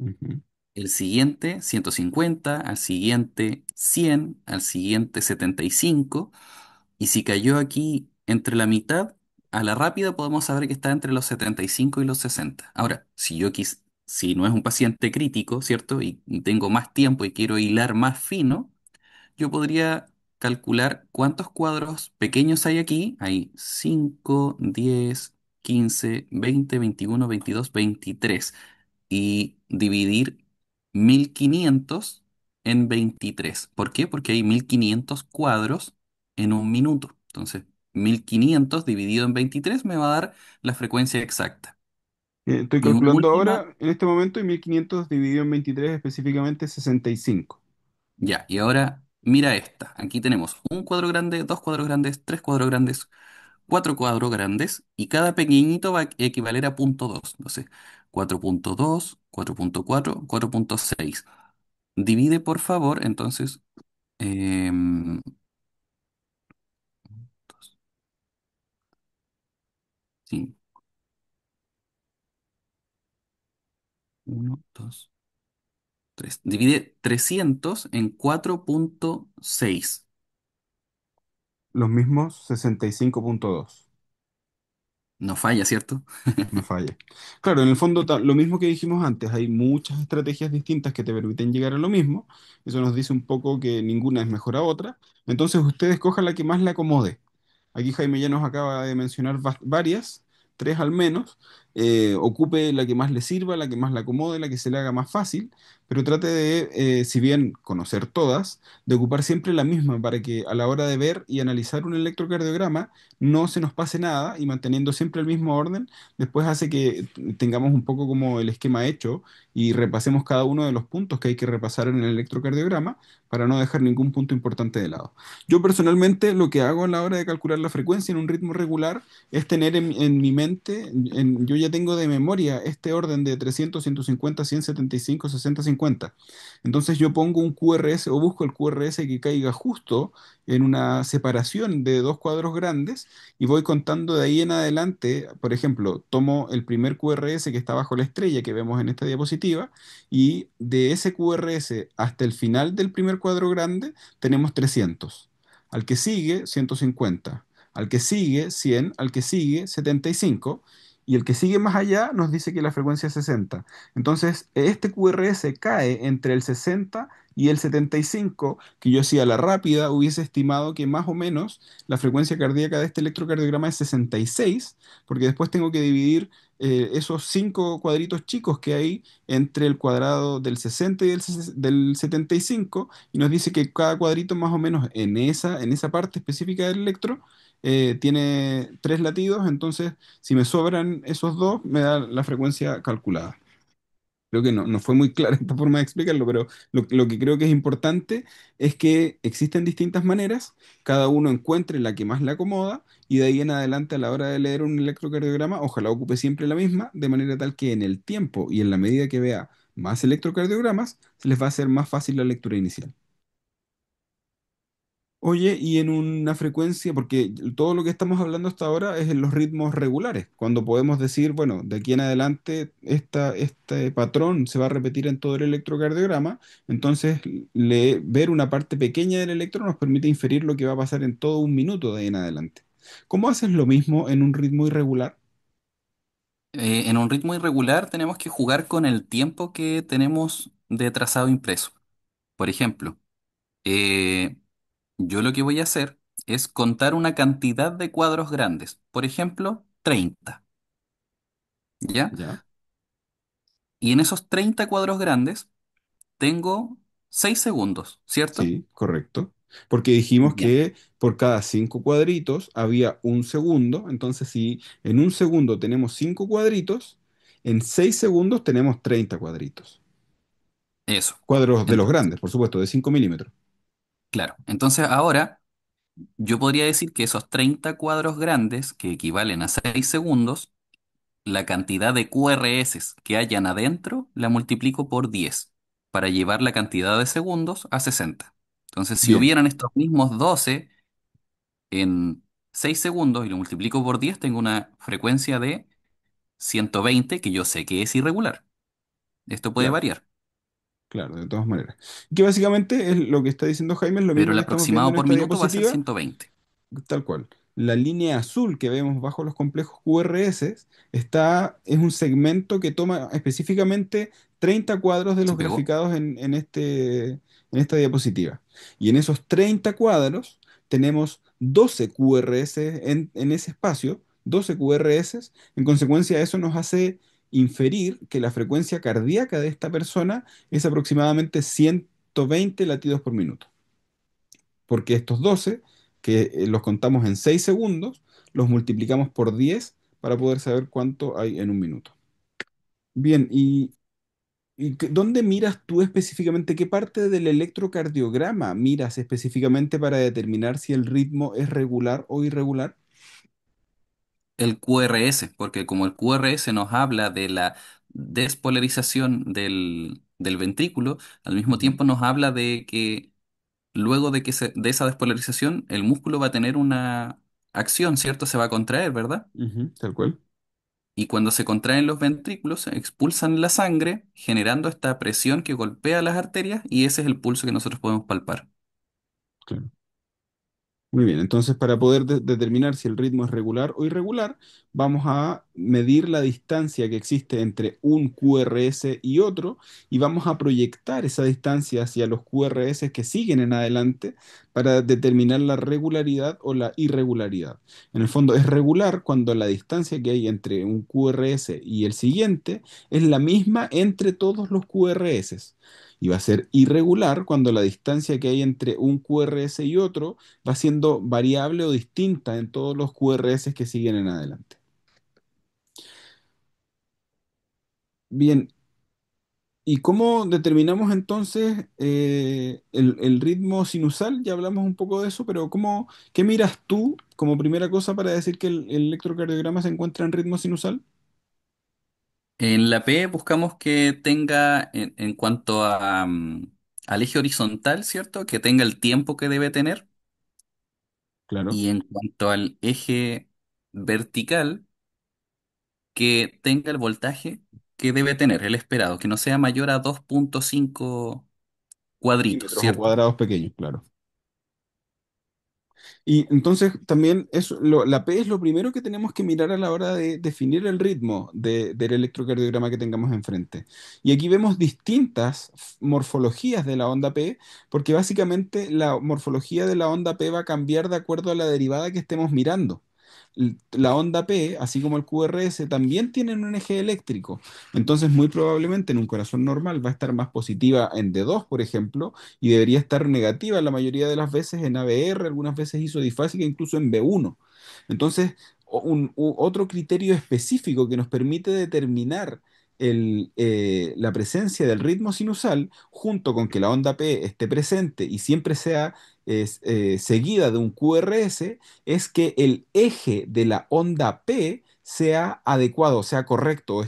Ujú. El siguiente 150, al siguiente 100, al siguiente 75. Y si cayó aquí entre la mitad, a la rápida podemos saber que está entre los 75 y los 60. Ahora, si no es un paciente crítico, ¿cierto? Y tengo más tiempo y quiero hilar más fino, yo podría calcular cuántos cuadros pequeños hay aquí. Hay 5, 10, 15, 20, 21, 22, 23. Y dividir 1500 en 23. ¿Por qué? Porque hay 1500 cuadros en un minuto. Entonces, 1500 dividido en 23 me va a dar la frecuencia exacta. Estoy Y una calculando última, ahora, en este momento, y 1500 dividido en 23 específicamente 65. ya, y ahora mira esta. Aquí tenemos un cuadro grande, dos cuadros grandes, tres cuadros grandes, cuatro cuadros grandes, y cada pequeñito va a equivaler a punto 2. Entonces, 4.2, 4.4, 4.6. Divide, por favor, entonces, em, dos, cinco, 1, 2, 3. Divide 300 en 4.6. Los mismos 65,2. No falla, ¿cierto? No falla. Claro, en el fondo lo mismo que dijimos antes, hay muchas estrategias distintas que te permiten llegar a lo mismo. Eso nos dice un poco que ninguna es mejor a otra. Entonces usted escoja la que más le acomode. Aquí Jaime ya nos acaba de mencionar varias, tres al menos. Ocupe la que más le sirva, la que más le acomode, la que se le haga más fácil, pero trate de, si bien conocer todas, de ocupar siempre la misma para que a la hora de ver y analizar un electrocardiograma no se nos pase nada y manteniendo siempre el mismo orden, después hace que tengamos un poco como el esquema hecho y repasemos cada uno de los puntos que hay que repasar en el electrocardiograma para no dejar ningún punto importante de lado. Yo personalmente lo que hago a la hora de calcular la frecuencia en un ritmo regular es tener en mi mente, yo ya tengo de memoria este orden de 300, 150, 175, 60, 50. Entonces yo pongo un QRS o busco el QRS que caiga justo en una separación de dos cuadros grandes y voy contando de ahí en adelante. Por ejemplo, tomo el primer QRS que está bajo la estrella que vemos en esta diapositiva y de ese QRS hasta el final del primer cuadro grande tenemos 300. Al que sigue, 150. Al que sigue, 100. Al que sigue, 75. Y el que sigue más allá nos dice que la frecuencia es 60. Entonces, este QRS cae entre el 60 y el 75, que yo si a la rápida hubiese estimado que más o menos la frecuencia cardíaca de este electrocardiograma es 66, porque después tengo que dividir esos cinco cuadritos chicos que hay entre el cuadrado del 60 y del 75 y nos dice que cada cuadrito más o menos en esa parte específica del electro tiene tres latidos, entonces si me sobran esos dos me da la frecuencia calculada. Creo que no fue muy clara esta forma de explicarlo, pero lo que creo que es importante es que existen distintas maneras, cada uno encuentre la que más le acomoda y de ahí en adelante a la hora de leer un electrocardiograma, ojalá ocupe siempre la misma, de manera tal que en el tiempo y en la medida que vea más electrocardiogramas, se les va a hacer más fácil la lectura inicial. Oye, y en una frecuencia, porque todo lo que estamos hablando hasta ahora es en los ritmos regulares, cuando podemos decir, bueno, de aquí en adelante este patrón se va a repetir en todo el electrocardiograma, entonces ver una parte pequeña del electro nos permite inferir lo que va a pasar en todo un minuto de ahí en adelante. ¿Cómo haces lo mismo en un ritmo irregular? En un ritmo irregular tenemos que jugar con el tiempo que tenemos de trazado impreso. Por ejemplo, eh, yo lo que voy a hacer es contar una cantidad de cuadros grandes. Por ejemplo, 30. ¿Ya? ¿Ya? Y en esos 30 cuadros grandes tengo 6 segundos, ¿cierto? Sí, correcto. Porque dijimos Ya. que por cada cinco cuadritos había un segundo. Entonces, si en un segundo tenemos cinco cuadritos, en 6 segundos tenemos 30 cuadritos. Eso. Cuadros de los Entonces, grandes, por supuesto, de 5 milímetros. claro. Entonces ahora yo podría decir que esos 30 cuadros grandes, que equivalen a 6 segundos, la cantidad de QRS que hayan adentro la multiplico por 10 para llevar la cantidad de segundos a 60. Entonces, si Bien, hubieran estos mismos 12 en 6 segundos y lo multiplico por 10, tengo una frecuencia de 120 que yo sé que es irregular. Esto puede claro, variar, claro, de todas maneras. Que básicamente es lo que está diciendo Jaime, es lo pero mismo el que estamos viendo aproximado en por esta minuto va a ser diapositiva. 120. Tal cual. La línea azul que vemos bajo los complejos QRS es un segmento que toma específicamente 30 cuadros de ¿Se los pegó? graficados en esta diapositiva. Y en esos 30 cuadros tenemos 12 QRS en ese espacio, 12 QRS. En consecuencia, eso nos hace inferir que la frecuencia cardíaca de esta persona es aproximadamente 120 latidos por minuto, porque estos 12 que los contamos en 6 segundos, los multiplicamos por 10 para poder saber cuánto hay en un minuto. Bien, ¿dónde miras tú específicamente? ¿Qué parte del electrocardiograma miras específicamente para determinar si el ritmo es regular o irregular? El QRS, porque como el QRS nos habla de la despolarización del ventrículo, al mismo Ujú, tiempo nos habla de que luego de esa despolarización, el músculo va a tener una acción, ¿cierto? Se va a contraer, ¿verdad? ujú, tal cual. Y cuando se contraen los ventrículos, se expulsan la sangre, generando esta presión que golpea las arterias, y ese es el pulso que nosotros podemos palpar. Claro. Muy bien, entonces para poder determinar si el ritmo es regular o irregular, vamos a medir la distancia que existe entre un QRS y otro y vamos a proyectar esa distancia hacia los QRS que siguen en adelante para determinar la regularidad o la irregularidad. En el fondo es regular cuando la distancia que hay entre un QRS y el siguiente es la misma entre todos los QRS. Y va a ser irregular cuando la distancia que hay entre un QRS y otro va siendo variable o distinta en todos los QRS que siguen en adelante. Bien, ¿y cómo determinamos entonces el ritmo sinusal? Ya hablamos un poco de eso, pero ¿qué miras tú como primera cosa para decir que el electrocardiograma se encuentra en ritmo sinusal? En la P buscamos que tenga, en cuanto al eje horizontal, ¿cierto? Que tenga el tiempo que debe tener. Claro, Y en cuanto al eje vertical, que tenga el voltaje que debe tener, el esperado, que no sea mayor a 2,5 cuadritos, centímetros o ¿cierto? cuadrados pequeños, claro. Y entonces también la P es lo primero que tenemos que mirar a la hora de definir el ritmo del electrocardiograma que tengamos enfrente. Y aquí vemos distintas morfologías de la onda P, porque básicamente la morfología de la onda P va a cambiar de acuerdo a la derivada que estemos mirando. La onda P, así como el QRS, también tienen un eje eléctrico. Entonces, muy probablemente en un corazón normal va a estar más positiva en D2, por ejemplo, y debería estar negativa la mayoría de las veces en ABR, algunas veces isodifásica, incluso en B1. Entonces, otro criterio específico que nos permite determinar la presencia del ritmo sinusal, junto con que la onda P esté presente y siempre sea seguida de un QRS, es que el eje de la onda P sea adecuado, sea correcto,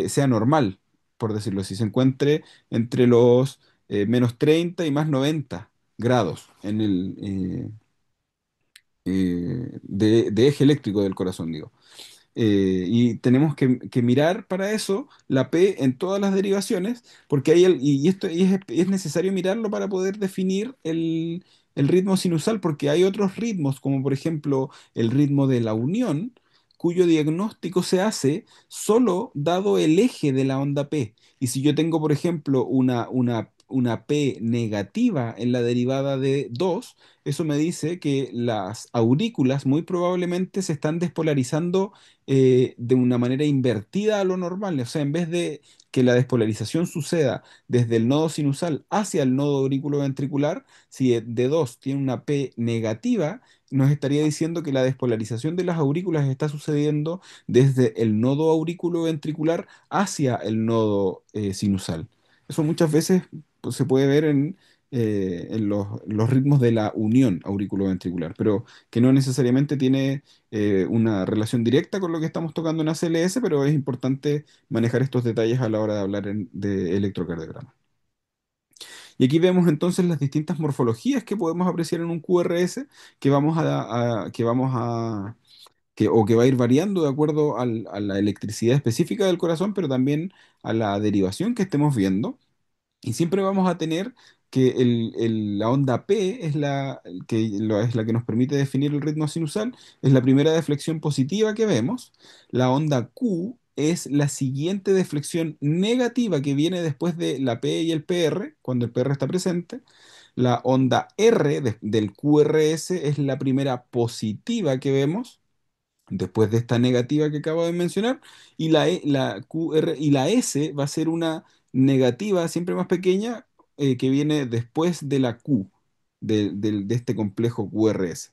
sea normal, por decirlo así, se encuentre entre los menos 30 y más 90 grados de eje eléctrico del corazón, digo. Y tenemos que mirar para eso la P en todas las derivaciones, porque es necesario mirarlo para poder definir el ritmo sinusal, porque hay otros ritmos, como por ejemplo el ritmo de la unión, cuyo diagnóstico se hace solo dado el eje de la onda P. Y si yo tengo, por ejemplo, una P negativa en la derivada de 2, eso me dice que las aurículas muy probablemente se están despolarizando de una manera invertida a lo normal. O sea, en vez de que la despolarización suceda desde el nodo sinusal hacia el nodo auriculoventricular, si D2 tiene una P negativa, nos estaría diciendo que la despolarización de las aurículas está sucediendo desde el nodo auriculoventricular hacia el nodo sinusal. Eso muchas veces pues, se puede ver en los ritmos de la unión auriculoventricular, pero que no necesariamente tiene una relación directa con lo que estamos tocando en ACLS, pero es importante manejar estos detalles a la hora de hablar de electrocardiograma. Y aquí vemos entonces las distintas morfologías que podemos apreciar en un QRS que vamos que vamos a o que va a ir variando de acuerdo a la electricidad específica del corazón, pero también a la derivación que estemos viendo. Y siempre vamos a tener que la onda P es es la que nos permite definir el ritmo sinusal, es la primera deflexión positiva que vemos. La onda Q es la siguiente deflexión negativa que viene después de la P y el PR, cuando el PR está presente. La onda R del QRS es la primera positiva que vemos después de esta negativa que acabo de mencionar, y la QR y la S va a ser una negativa siempre más pequeña que viene después de la Q de este complejo QRS.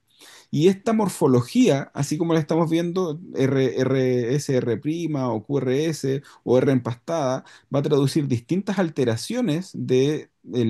Y esta morfología, así como la estamos viendo, RSR' o QRS o R empastada, va a traducir distintas alteraciones del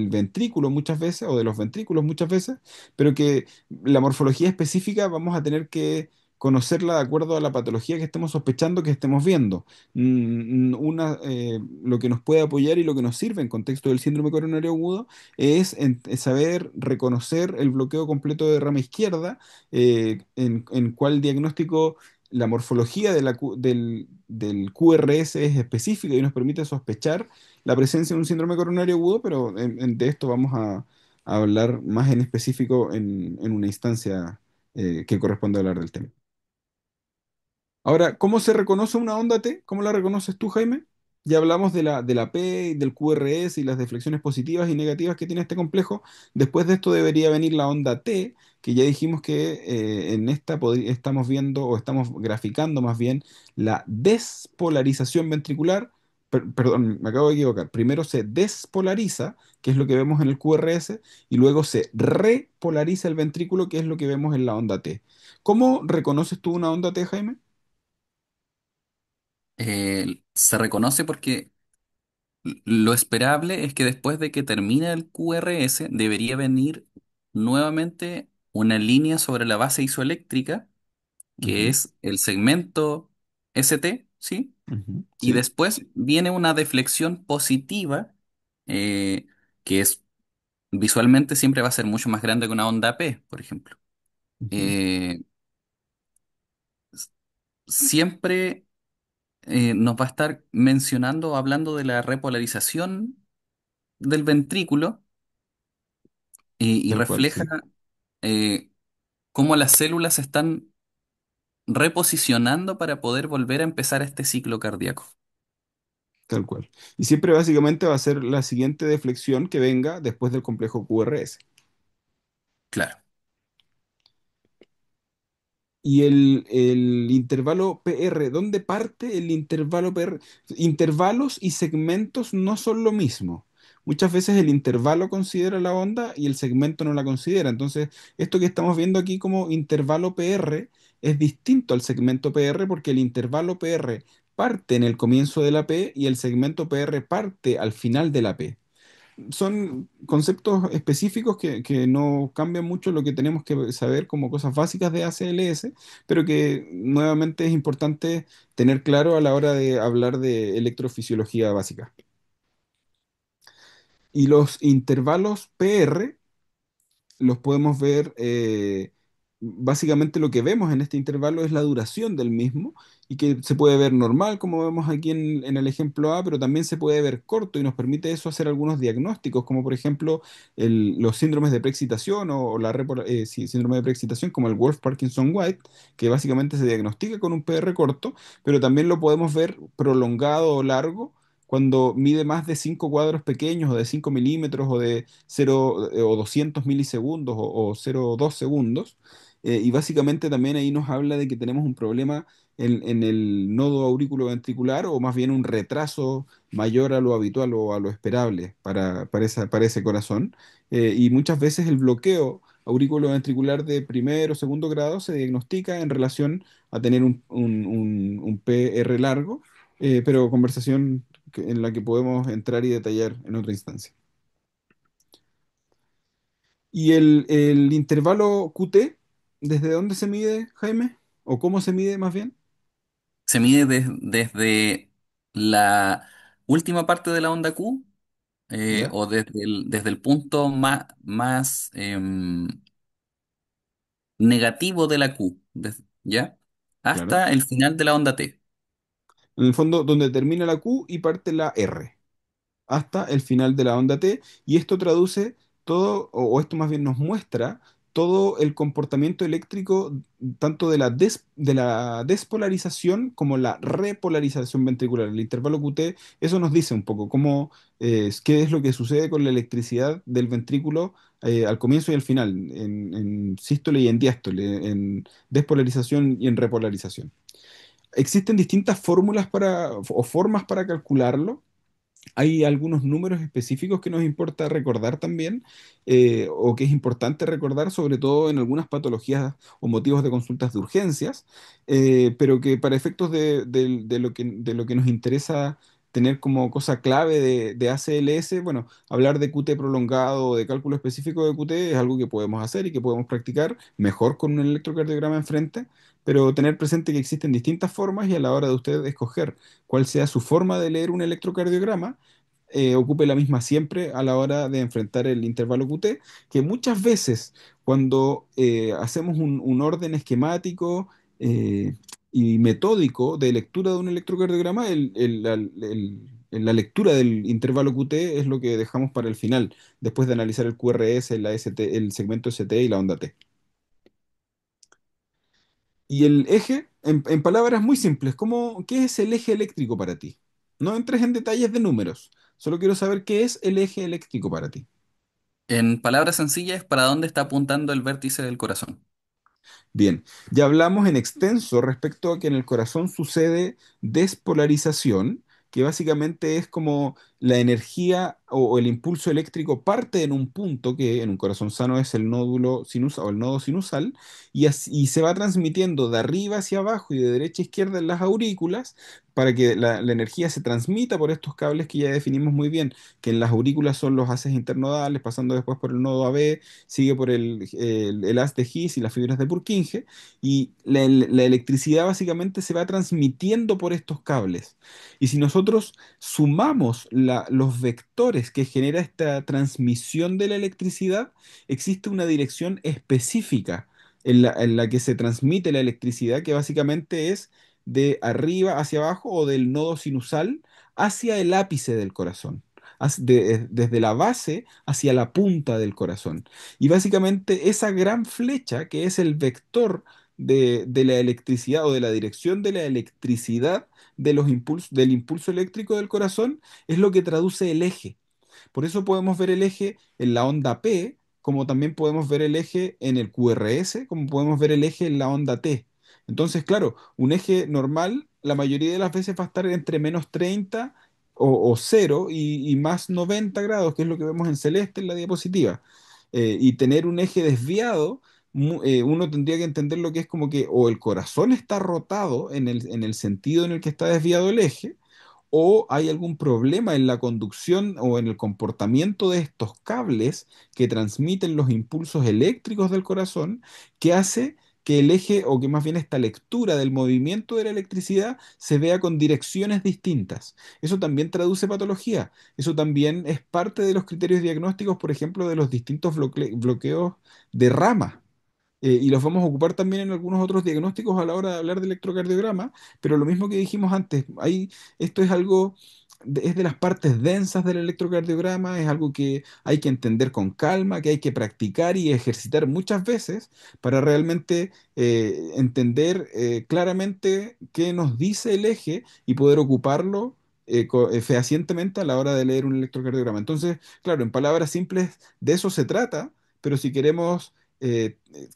ventrículo muchas veces, o de los ventrículos muchas veces, pero que la morfología específica vamos a tener que conocerla de acuerdo a la patología que estemos sospechando que estemos viendo. Lo que nos puede apoyar y lo que nos sirve en contexto del síndrome coronario agudo es saber reconocer el bloqueo completo de rama izquierda, en cuál diagnóstico la morfología del QRS es específica y nos permite sospechar la presencia de un síndrome coronario agudo, pero de esto vamos a hablar más en específico en una instancia que corresponde hablar del tema. Ahora, ¿cómo se reconoce una onda T? ¿Cómo la reconoces tú, Jaime? Ya hablamos de la P, y del QRS y las deflexiones positivas y negativas que tiene este complejo. Después de esto debería venir la onda T, que ya dijimos que en esta estamos viendo o estamos graficando más bien la despolarización ventricular. Perdón, me acabo de equivocar. Primero se despolariza, que es lo que vemos en el QRS, y luego se repolariza el ventrículo, que es lo que vemos en la onda T. ¿Cómo reconoces tú una onda T, Jaime? Se reconoce porque lo esperable es que después de que termine el QRS debería venir nuevamente una línea sobre la base isoeléctrica, que Ujú, es el segmento ST, ¿sí? ujú, Y sí, después viene una deflexión positiva, eh, que es visualmente siempre va a ser mucho más grande que una onda P, por ejemplo. ujú, Eh, s- Siempre nos va a estar mencionando o hablando de la repolarización del ventrículo, y tal cual, refleja sí, eh, cómo las células se están reposicionando para poder volver a empezar este ciclo cardíaco. tal cual. Y siempre básicamente va a ser la siguiente deflexión que venga después del complejo QRS. Claro. Y el intervalo PR, ¿dónde parte el intervalo PR? Intervalos y segmentos no son lo mismo. Muchas veces el intervalo considera la onda y el segmento no la considera. Entonces, esto que estamos viendo aquí como intervalo PR es distinto al segmento PR porque el intervalo PR parte en el comienzo de la P y el segmento PR parte al final de la P. Son conceptos específicos que no cambian mucho lo que tenemos que saber como cosas básicas de ACLS, pero que nuevamente es importante tener claro a la hora de hablar de electrofisiología básica. Y los intervalos PR los podemos ver, básicamente lo que vemos en este intervalo es la duración del mismo y que se puede ver normal, como vemos aquí en el ejemplo A, pero también se puede ver corto y nos permite eso hacer algunos diagnósticos, como por ejemplo los síndromes de preexcitación sí, síndrome de preexcitación, como el Wolff-Parkinson-White, que básicamente se diagnostica con un PR corto, pero también lo podemos ver prolongado o largo cuando mide más de 5 cuadros pequeños o de 5 milímetros o de 0 o 200 milisegundos o 0,2 segundos. Y básicamente también ahí nos habla de que tenemos un problema en el nodo auriculoventricular o más bien un retraso mayor a lo habitual o a lo esperable para ese corazón. Y muchas veces el bloqueo auriculoventricular de primer o segundo grado se diagnostica en relación a tener un PR largo, pero conversación en la que podemos entrar y detallar en otra instancia. ¿Y el intervalo QT, desde dónde se mide, Jaime? ¿O cómo se mide más bien? Se mide desde la última parte de la onda Q, ¿Ya? o desde el punto más negativo de la Q, ¿ya? Claro. Hasta el final de la onda T. En el fondo, donde termina la Q y parte la R, hasta el final de la onda T, y esto traduce todo, o esto más bien nos muestra todo el comportamiento eléctrico, tanto de la despolarización como la repolarización ventricular. El intervalo QT, eso nos dice un poco cómo, qué es lo que sucede con la electricidad del ventrículo al comienzo y al final, en sístole y en diástole, en despolarización y en repolarización. Existen distintas fórmulas o formas para calcularlo. Hay algunos números específicos que nos importa recordar también, o que es importante recordar, sobre todo en algunas patologías o motivos de consultas de urgencias, pero que para efectos de lo que nos interesa tener como cosa clave de ACLS, bueno, hablar de QT prolongado o de cálculo específico de QT es algo que podemos hacer y que podemos practicar mejor con un electrocardiograma enfrente, pero tener presente que existen distintas formas y a la hora de usted escoger cuál sea su forma de leer un electrocardiograma, ocupe la misma siempre a la hora de enfrentar el intervalo QT, que muchas veces cuando hacemos un orden esquemático y metódico de lectura de un electrocardiograma, la lectura del intervalo QT es lo que dejamos para el final, después de analizar el QRS, la ST, el segmento ST y la onda T. Y el eje, en palabras muy simples, ¿qué es el eje eléctrico para ti? No entres en detalles de números, solo quiero saber qué es el eje eléctrico para ti. En palabras sencillas, ¿para dónde está apuntando el vértice del corazón? Bien, ya hablamos en extenso respecto a que en el corazón sucede despolarización, que básicamente es como la energía o el impulso eléctrico parte en un punto que en un corazón sano es el nódulo sinusal o el nodo sinusal y se va transmitiendo de arriba hacia abajo y de derecha a izquierda en las aurículas para que la energía se transmita por estos cables que ya definimos muy bien, que en las aurículas son los haces internodales, pasando después por el nodo AB, sigue por el haz de His y las fibras de Purkinje, y la electricidad básicamente se va transmitiendo por estos cables. Y si nosotros sumamos los vectores que genera esta transmisión de la electricidad, existe una dirección específica en la que se transmite la electricidad, que básicamente es de arriba hacia abajo o del nodo sinusal hacia el ápice del corazón, desde la base hacia la punta del corazón. Y básicamente esa gran flecha, que es el vector de la electricidad o de la dirección de la electricidad del impulso eléctrico del corazón, es lo que traduce el eje. Por eso podemos ver el eje en la onda P, como también podemos ver el eje en el QRS, como podemos ver el eje en la onda T. Entonces, claro, un eje normal la mayoría de las veces va a estar entre -30 o 0 y más 90 grados, que es lo que vemos en celeste en la diapositiva. Y tener un eje desviado, uno tendría que entender lo que es como que o el corazón está rotado en el sentido en el que está desviado el eje, o hay algún problema en la conducción o en el comportamiento de estos cables que transmiten los impulsos eléctricos del corazón, que hace que el eje, o que más bien esta lectura del movimiento de la electricidad, se vea con direcciones distintas. Eso también traduce patología. Eso también es parte de los criterios diagnósticos, por ejemplo, de los distintos bloqueos de rama, y los vamos a ocupar también en algunos otros diagnósticos a la hora de hablar de electrocardiograma, pero lo mismo que dijimos antes, esto es algo, es de las partes densas del electrocardiograma, es algo que hay que entender con calma, que hay que practicar y ejercitar muchas veces para realmente entender claramente qué nos dice el eje y poder ocuparlo fehacientemente a la hora de leer un electrocardiograma. Entonces, claro, en palabras simples, de eso se trata, pero si queremos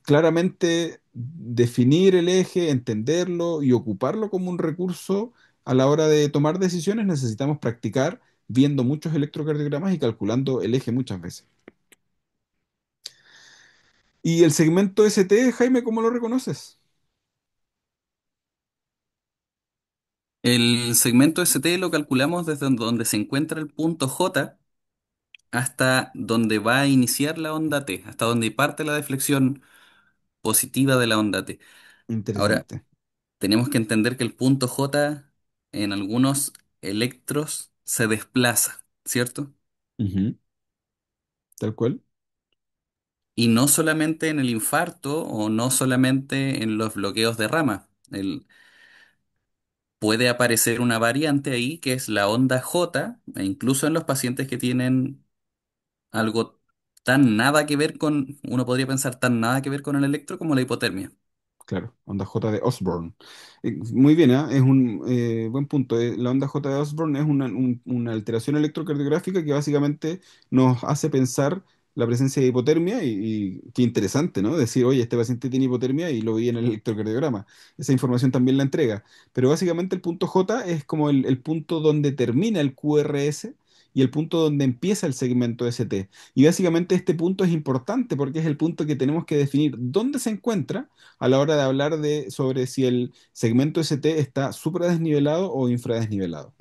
claramente definir el eje, entenderlo y ocuparlo como un recurso a la hora de tomar decisiones, necesitamos practicar viendo muchos electrocardiogramas y calculando el eje muchas veces. ¿Y el segmento ST, Jaime, cómo lo reconoces? El segmento ST lo calculamos desde donde se encuentra el punto J hasta donde va a iniciar la onda T, hasta donde parte la deflexión positiva de la onda T. Ahora, Interesante. tenemos que entender que el punto J en algunos electros se desplaza, ¿cierto? Ujú, tal cual. Y no solamente en el infarto o no solamente en los bloqueos de rama. Puede aparecer una variante ahí que es la onda J, e incluso en los pacientes que tienen algo tan nada que ver con, uno podría pensar tan nada que ver con el electro como la hipotermia. Claro, onda J de Osborne. Muy bien, ¿ah? Es un buen punto. La onda J de Osborne es una alteración electrocardiográfica que básicamente nos hace pensar la presencia de hipotermia y qué interesante, ¿no? Decir, oye, este paciente tiene hipotermia y lo vi en el electrocardiograma. Esa información también la entrega. Pero básicamente el punto J es como el punto donde termina el QRS y el punto donde empieza el segmento ST. Y básicamente este punto es importante porque es el punto que tenemos que definir dónde se encuentra a la hora de hablar sobre si el segmento ST está supradesnivelado o infradesnivelado.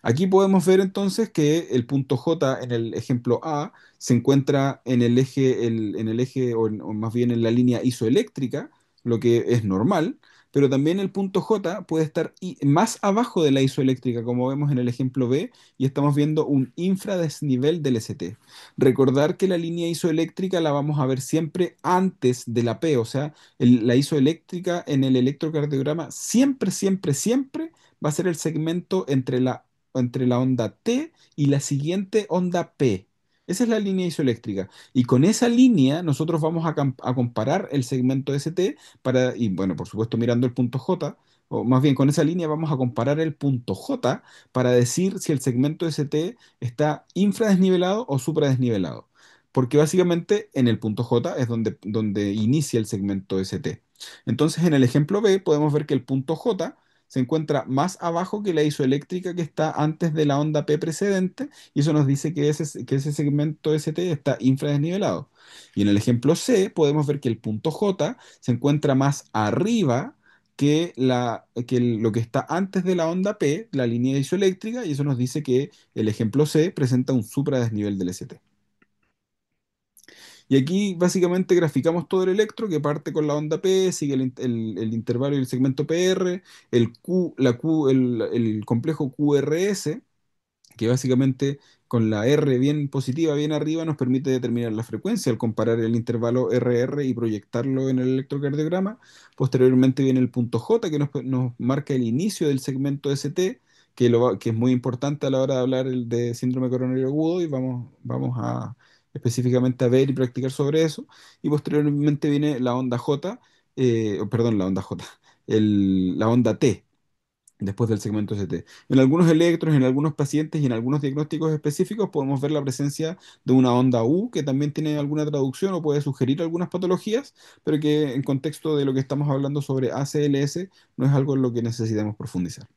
Aquí podemos ver entonces que el punto J en el ejemplo A se encuentra en el eje, en el eje o más bien en la línea isoeléctrica, lo que es normal, pero también el punto J puede estar más abajo de la isoeléctrica, como vemos en el ejemplo B, y estamos viendo un infradesnivel del ST. Recordar que la línea isoeléctrica la vamos a ver siempre antes de la P, o sea, la isoeléctrica en el electrocardiograma siempre, siempre, siempre va a ser el segmento entre la onda T y la siguiente onda P. Esa es la línea isoeléctrica. Y con esa línea nosotros vamos a comparar el segmento ST y bueno, por supuesto mirando el punto J, o más bien con esa línea vamos a comparar el punto J para decir si el segmento ST está infradesnivelado o supradesnivelado. Porque básicamente en el punto J es donde inicia el segmento ST. Entonces en el ejemplo B podemos ver que el punto J se encuentra más abajo que la isoeléctrica que está antes de la onda P precedente, y eso nos dice que ese segmento ST está infradesnivelado. Y en el ejemplo C podemos ver que el punto J se encuentra más arriba que lo que está antes de la onda P, la línea isoeléctrica, y eso nos dice que el ejemplo C presenta un supradesnivel del ST. Y aquí básicamente graficamos todo el electro que parte con la onda P, sigue el intervalo y el segmento PR, el complejo QRS, que básicamente con la R bien positiva, bien arriba, nos permite determinar la frecuencia al comparar el intervalo RR y proyectarlo en el electrocardiograma. Posteriormente viene el punto J, que nos marca el inicio del segmento ST, que es muy importante a la hora de hablar de síndrome coronario agudo, y vamos a específicamente a ver y practicar sobre eso. Y posteriormente viene la onda J, perdón, la onda J, la onda T después del segmento ST. En algunos electros, en algunos pacientes y en algunos diagnósticos específicos podemos ver la presencia de una onda U que también tiene alguna traducción o puede sugerir algunas patologías, pero que en contexto de lo que estamos hablando sobre ACLS no es algo en lo que necesitamos profundizar.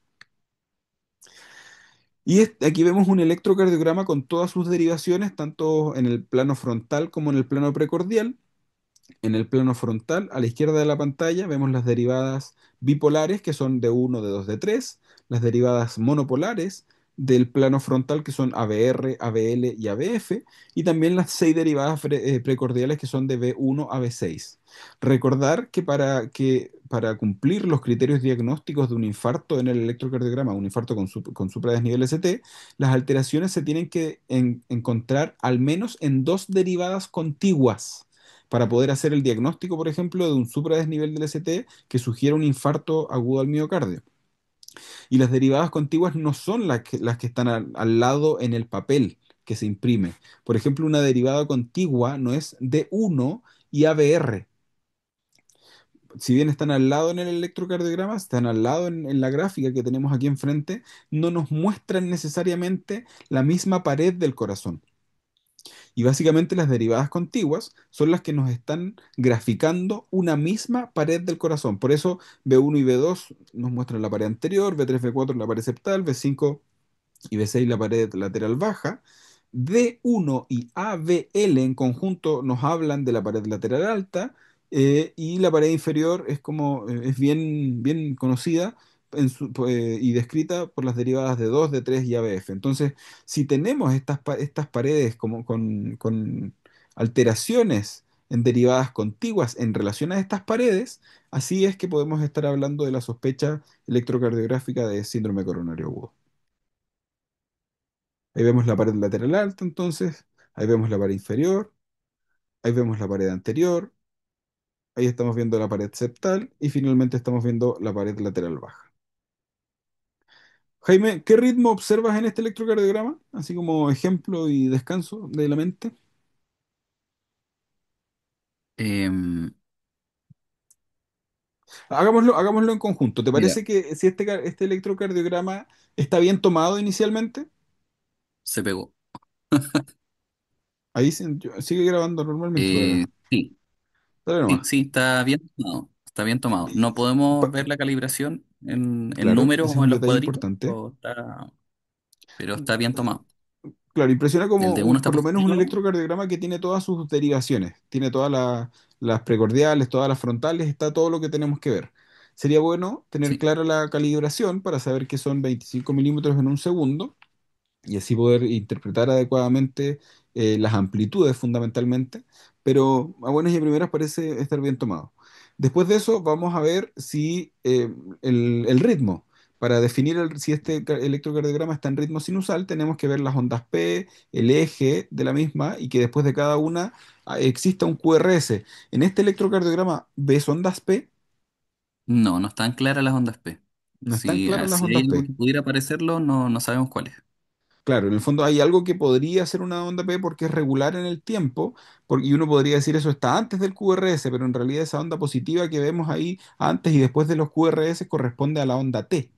Y aquí vemos un electrocardiograma con todas sus derivaciones, tanto en el plano frontal como en el plano precordial. En el plano frontal, a la izquierda de la pantalla, vemos las derivadas bipolares, que son de uno, de 2, de 3, las derivadas monopolares del plano frontal, que son ABR, ABL y ABF, y también las 6 derivadas precordiales, que son de B1 a B6. Recordar que para cumplir los criterios diagnósticos de un infarto en el electrocardiograma, un infarto con supradesnivel ST, las alteraciones se tienen que encontrar al menos en dos derivadas contiguas para poder hacer el diagnóstico, por ejemplo, de un supradesnivel del ST que sugiere un infarto agudo al miocardio. Y las derivadas contiguas no son las que están al lado en el papel que se imprime. Por ejemplo, una derivada contigua no es D1 y ABR. Si bien están al lado en el electrocardiograma, están al lado en la gráfica que tenemos aquí enfrente, no nos muestran necesariamente la misma pared del corazón. Y básicamente las derivadas contiguas son las que nos están graficando una misma pared del corazón. Por eso B1 y B2 nos muestran la pared anterior, B3, B4 la pared septal, B5 y B6 la pared lateral baja. D1 y ABL en conjunto nos hablan de la pared lateral alta, y la pared inferior es bien, bien conocida y descrita por las derivadas de 2, de 3 y ABF. Entonces, si tenemos estas paredes con alteraciones en derivadas contiguas en relación a estas paredes, así es que podemos estar hablando de la sospecha electrocardiográfica de síndrome coronario agudo. Ahí vemos la pared lateral alta, entonces, ahí vemos la pared inferior, ahí vemos la pared anterior, ahí estamos viendo la pared septal y finalmente estamos viendo la pared lateral baja. Jaime, ¿qué ritmo observas en este electrocardiograma? Así como ejemplo y descanso de la mente. Em, Hagámoslo en conjunto. ¿Te Mira, parece que si este electrocardiograma está bien tomado inicialmente? se pegó. Ahí sigue grabando normalmente todavía. Sí, Dale sí, nomás. sí, está bien tomado. Está bien tomado. Y- No podemos pa- ver la calibración en claro, números ese es o un en los detalle cuadritos, importante. pero está bien tomado. Claro, impresiona El como de uno está por lo menos un positivo. electrocardiograma que tiene todas sus derivaciones, tiene todas las precordiales, todas las frontales, está todo lo que tenemos que ver. Sería bueno tener Sí, clara la calibración para saber que son 25 milímetros en un segundo y así poder interpretar adecuadamente las amplitudes fundamentalmente, pero a buenas y a primeras parece estar bien tomado. Después de eso vamos a ver si el ritmo. Para definir si este electrocardiograma está en ritmo sinusal, tenemos que ver las ondas P, el eje de la misma y que después de cada una exista un QRS. En este electrocardiograma, ¿ves ondas P? no, no están claras las ondas P. No están claras las Si hay ondas algo P. que pudiera parecerlo, no, no sabemos cuál es. Claro, en el fondo hay algo que podría ser una onda P porque es regular en el tiempo, y uno podría decir eso está antes del QRS, pero en realidad esa onda positiva que vemos ahí antes y después de los QRS corresponde a la onda T.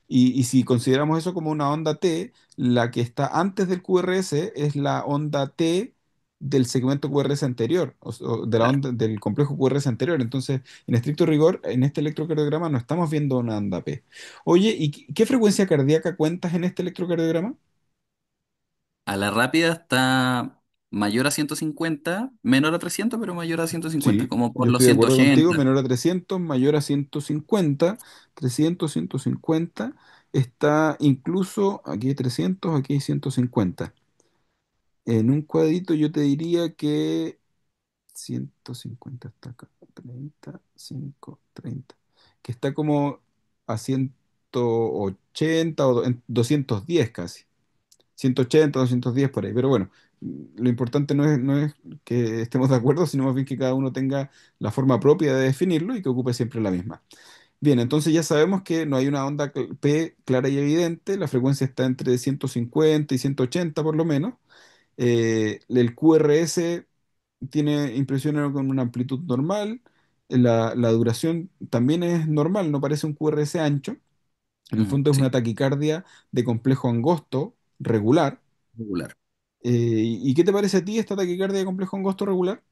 Y si consideramos eso como una onda T, la que está antes del QRS es la onda T del segmento QRS anterior, o de la Claro. onda del complejo QRS anterior. Entonces, en estricto rigor, en este electrocardiograma no estamos viendo una onda P. Oye, ¿y qué frecuencia cardíaca cuentas en este electrocardiograma? A la rápida está mayor a 150, menor a 300, pero mayor a 150, Sí, como por yo los estoy de acuerdo contigo, 180. menor a 300, mayor a 150, 300, 150, está incluso, aquí hay 300, aquí hay 150. En un cuadrito yo te diría que 150 está acá, 30, 5, 30, que está como a 180 o en 210 casi. 180, 210 por ahí. Pero bueno, lo importante no es que estemos de acuerdo, sino más bien que cada uno tenga la forma propia de definirlo y que ocupe siempre la misma. Bien, entonces ya sabemos que no hay una onda P clara y evidente, la frecuencia está entre 150 y 180 por lo menos. El QRS tiene impresiones con una amplitud normal, la duración también es normal, no parece un QRS ancho. En el fondo es una Sí, taquicardia de complejo angosto regular. regular. ¿Y qué te parece a ti esta taquicardia de complejo angosto regular?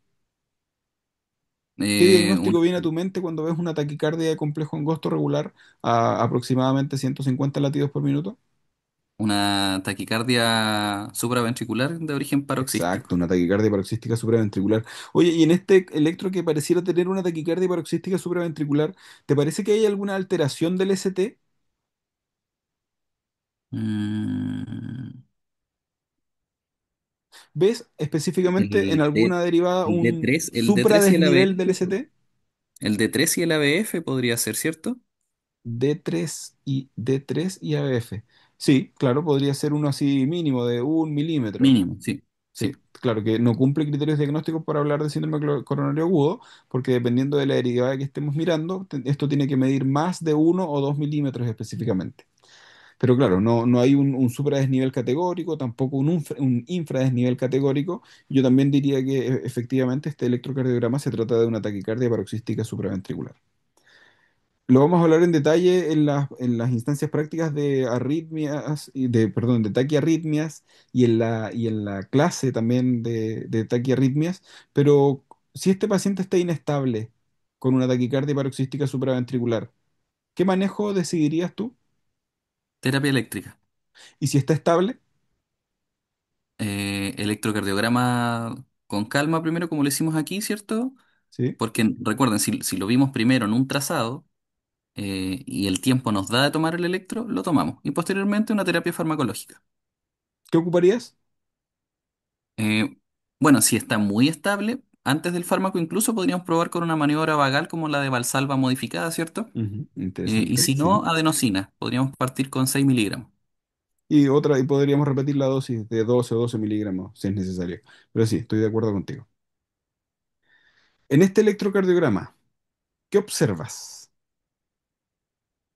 ¿Qué Eh, un- diagnóstico viene a tu mente cuando ves una taquicardia de complejo angosto regular a aproximadamente 150 latidos por minuto? una taquicardia supraventricular de origen Exacto, paroxístico. una taquicardia paroxística supraventricular. Oye, y en este electro que pareciera tener una taquicardia paroxística supraventricular, ¿te parece que hay alguna alteración del ST? Mm, ¿Ves específicamente en el, alguna derivada el d un tres el d tres y el supradesnivel del ABF. ST? El D3 y el ABF podría ser, ¿cierto? D3 y ABF. Sí, claro, podría ser uno así mínimo de 1 milímetro. Mínimo, sí, Sí, sí. claro que no cumple criterios diagnósticos para hablar de síndrome coronario agudo, porque dependiendo de la derivada que estemos mirando, esto tiene que medir más de 1 o 2 milímetros específicamente. Pero claro, no hay un supradesnivel categórico, tampoco un infradesnivel categórico. Yo también diría que efectivamente este electrocardiograma se trata de una taquicardia paroxística supraventricular. Lo vamos a hablar en detalle en las instancias prácticas de arritmias, perdón, de taquiarritmias y en la clase también de taquiarritmias, pero si este paciente está inestable con una taquicardia paroxística supraventricular, ¿qué manejo decidirías tú? Terapia eléctrica. Y si está estable, Electrocardiograma con calma primero, como lo hicimos aquí, ¿cierto? ¿sí? Porque recuerden, si lo vimos primero en un trazado y el tiempo nos da de tomar el electro, lo tomamos. Y posteriormente una terapia farmacológica. ¿Qué ocuparías? Eh, bueno, si está muy estable, antes del fármaco incluso podríamos probar con una maniobra vagal como la de Valsalva modificada, ¿cierto? Ujú, Y interesante, si no, sí. adenosina. Podríamos partir con 6 miligramos. y podríamos repetir la dosis de 12 o 12 miligramos si es necesario. Pero sí, estoy de acuerdo contigo. En este electrocardiograma, ¿qué observas?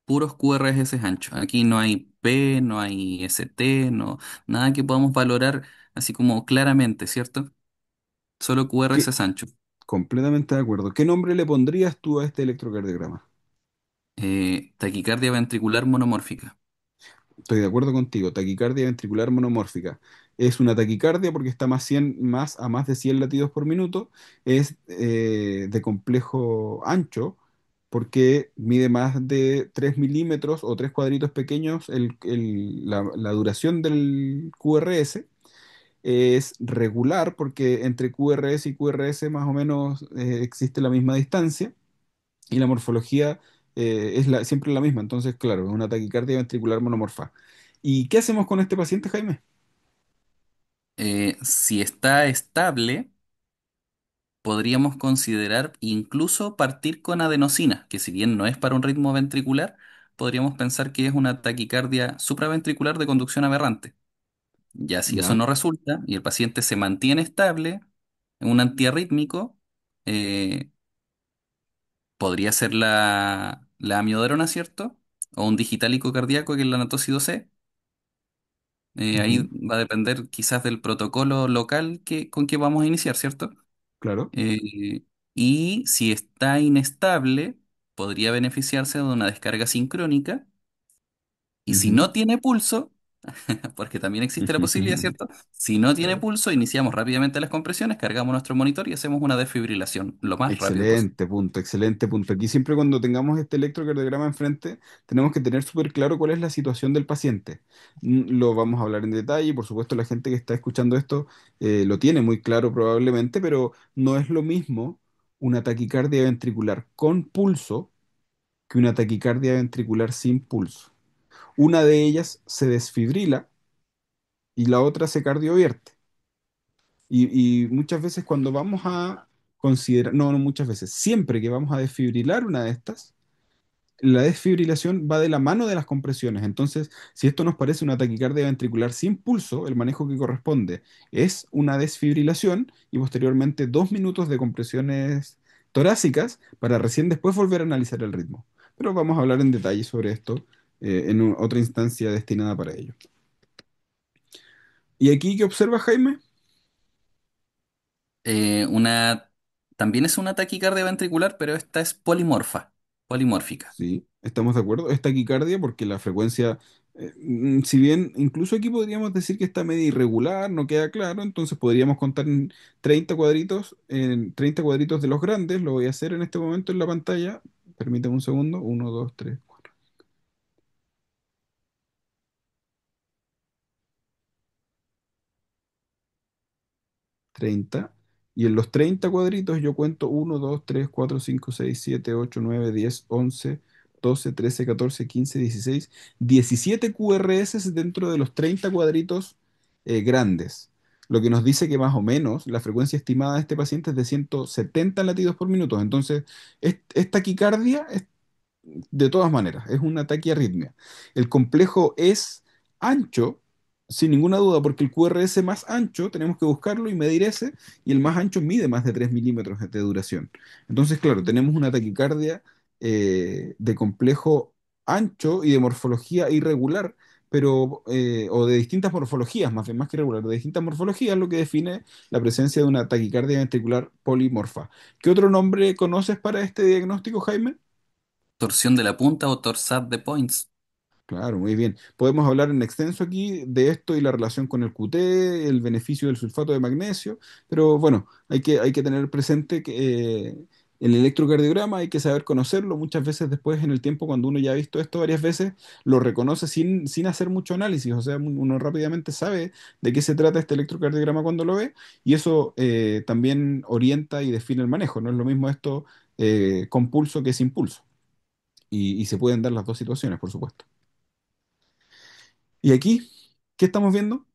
Puros QRS anchos. Aquí no hay P, no hay ST, no, nada que podamos valorar así como claramente, ¿cierto? Solo ¿Qué? QRS anchos. Completamente de acuerdo. ¿Qué nombre le pondrías tú a este electrocardiograma? Taquicardia ventricular monomórfica. Estoy de acuerdo contigo. Taquicardia ventricular monomórfica. Es una taquicardia porque está a más de 100 latidos por minuto. Es de complejo ancho porque mide más de 3 milímetros o 3 cuadritos pequeños la duración del QRS. Es regular porque entre QRS y QRS más o menos existe la misma distancia y la morfología siempre la misma. Entonces, claro, es una taquicardia ventricular monomorfa. ¿Y qué hacemos con este paciente, Jaime? Si está estable, podríamos considerar incluso partir con adenosina, que si bien no es para un ritmo ventricular, podríamos pensar que es una taquicardia supraventricular de conducción aberrante. Ya si eso Ya. no resulta y el paciente se mantiene estable, en un antiarrítmico, eh, podría ser la amiodarona, ¿cierto? O un digitálico cardíaco que es la anatócido C. Ahí Ujú. va a depender quizás del protocolo local con que vamos a iniciar, ¿cierto? Claro. Eh, y si está inestable, podría beneficiarse de una descarga sincrónica. Y si Ujú. no tiene pulso, porque también existe la posibilidad, ¿cierto? Si no tiene Claro. pulso, iniciamos rápidamente las compresiones, cargamos nuestro monitor y hacemos una desfibrilación lo más rápido posible. Excelente punto, excelente punto. Aquí siempre cuando tengamos este electrocardiograma enfrente, tenemos que tener súper claro cuál es la situación del paciente. Lo vamos a hablar en detalle y por supuesto la gente que está escuchando esto lo tiene muy claro probablemente, pero no es lo mismo una taquicardia ventricular con pulso que una taquicardia ventricular sin pulso. Una de ellas se desfibrila y la otra se cardiovierte. Y muchas veces cuando vamos a considerar, no muchas veces, siempre que vamos a desfibrilar una de estas, la desfibrilación va de la mano de las compresiones. Entonces, si esto nos parece una taquicardia ventricular sin pulso, el manejo que corresponde es una desfibrilación y posteriormente 2 minutos de compresiones torácicas para recién después volver a analizar el ritmo. Pero vamos a hablar en detalle sobre esto en otra instancia destinada para ello. ¿Y aquí qué observa Jaime? Una, también es una taquicardia ventricular, pero esta es polimorfa, polimórfica. Sí, estamos de acuerdo. Es taquicardia porque la frecuencia, si bien incluso aquí podríamos decir que está medio irregular, no queda claro, entonces podríamos contar en 30 cuadritos de los grandes. Lo voy a hacer en este momento en la pantalla. Permítame un segundo. Uno, 2, 3, 30. Y en los 30 cuadritos yo cuento uno, 2, 3, 4, 5, 6, 7, 8, 9, 10, 11, 12, 13, 14, 15, 16, 17 QRS dentro de los 30 cuadritos grandes. Lo que nos dice que más o menos la frecuencia estimada de este paciente es de 170 latidos por minuto. Entonces, esta taquicardia de todas maneras, es una taquiarritmia. El complejo es ancho, sin ninguna duda, porque el QRS más ancho tenemos que buscarlo y medir ese, y el más ancho mide más de 3 milímetros de duración. Entonces, claro, tenemos una taquicardia de complejo ancho y de morfología irregular, pero, o de distintas morfologías, más bien más que irregular, de distintas morfologías, lo que define la presencia de una taquicardia ventricular polimorfa. ¿Qué otro nombre conoces para este diagnóstico, Jaime? Torsión de la punta o torsade de Points. Claro, muy bien. Podemos hablar en extenso aquí de esto y la relación con el QT, el beneficio del sulfato de magnesio, pero bueno, hay que tener presente que el electrocardiograma hay que saber conocerlo. Muchas veces después en el tiempo, cuando uno ya ha visto esto varias veces, lo reconoce sin hacer mucho análisis. O sea, uno rápidamente sabe de qué se trata este electrocardiograma cuando lo ve y eso también orienta y define el manejo. No es lo mismo esto con pulso que sin pulso. Y se pueden dar las dos situaciones, por supuesto. ¿Y aquí qué estamos viendo?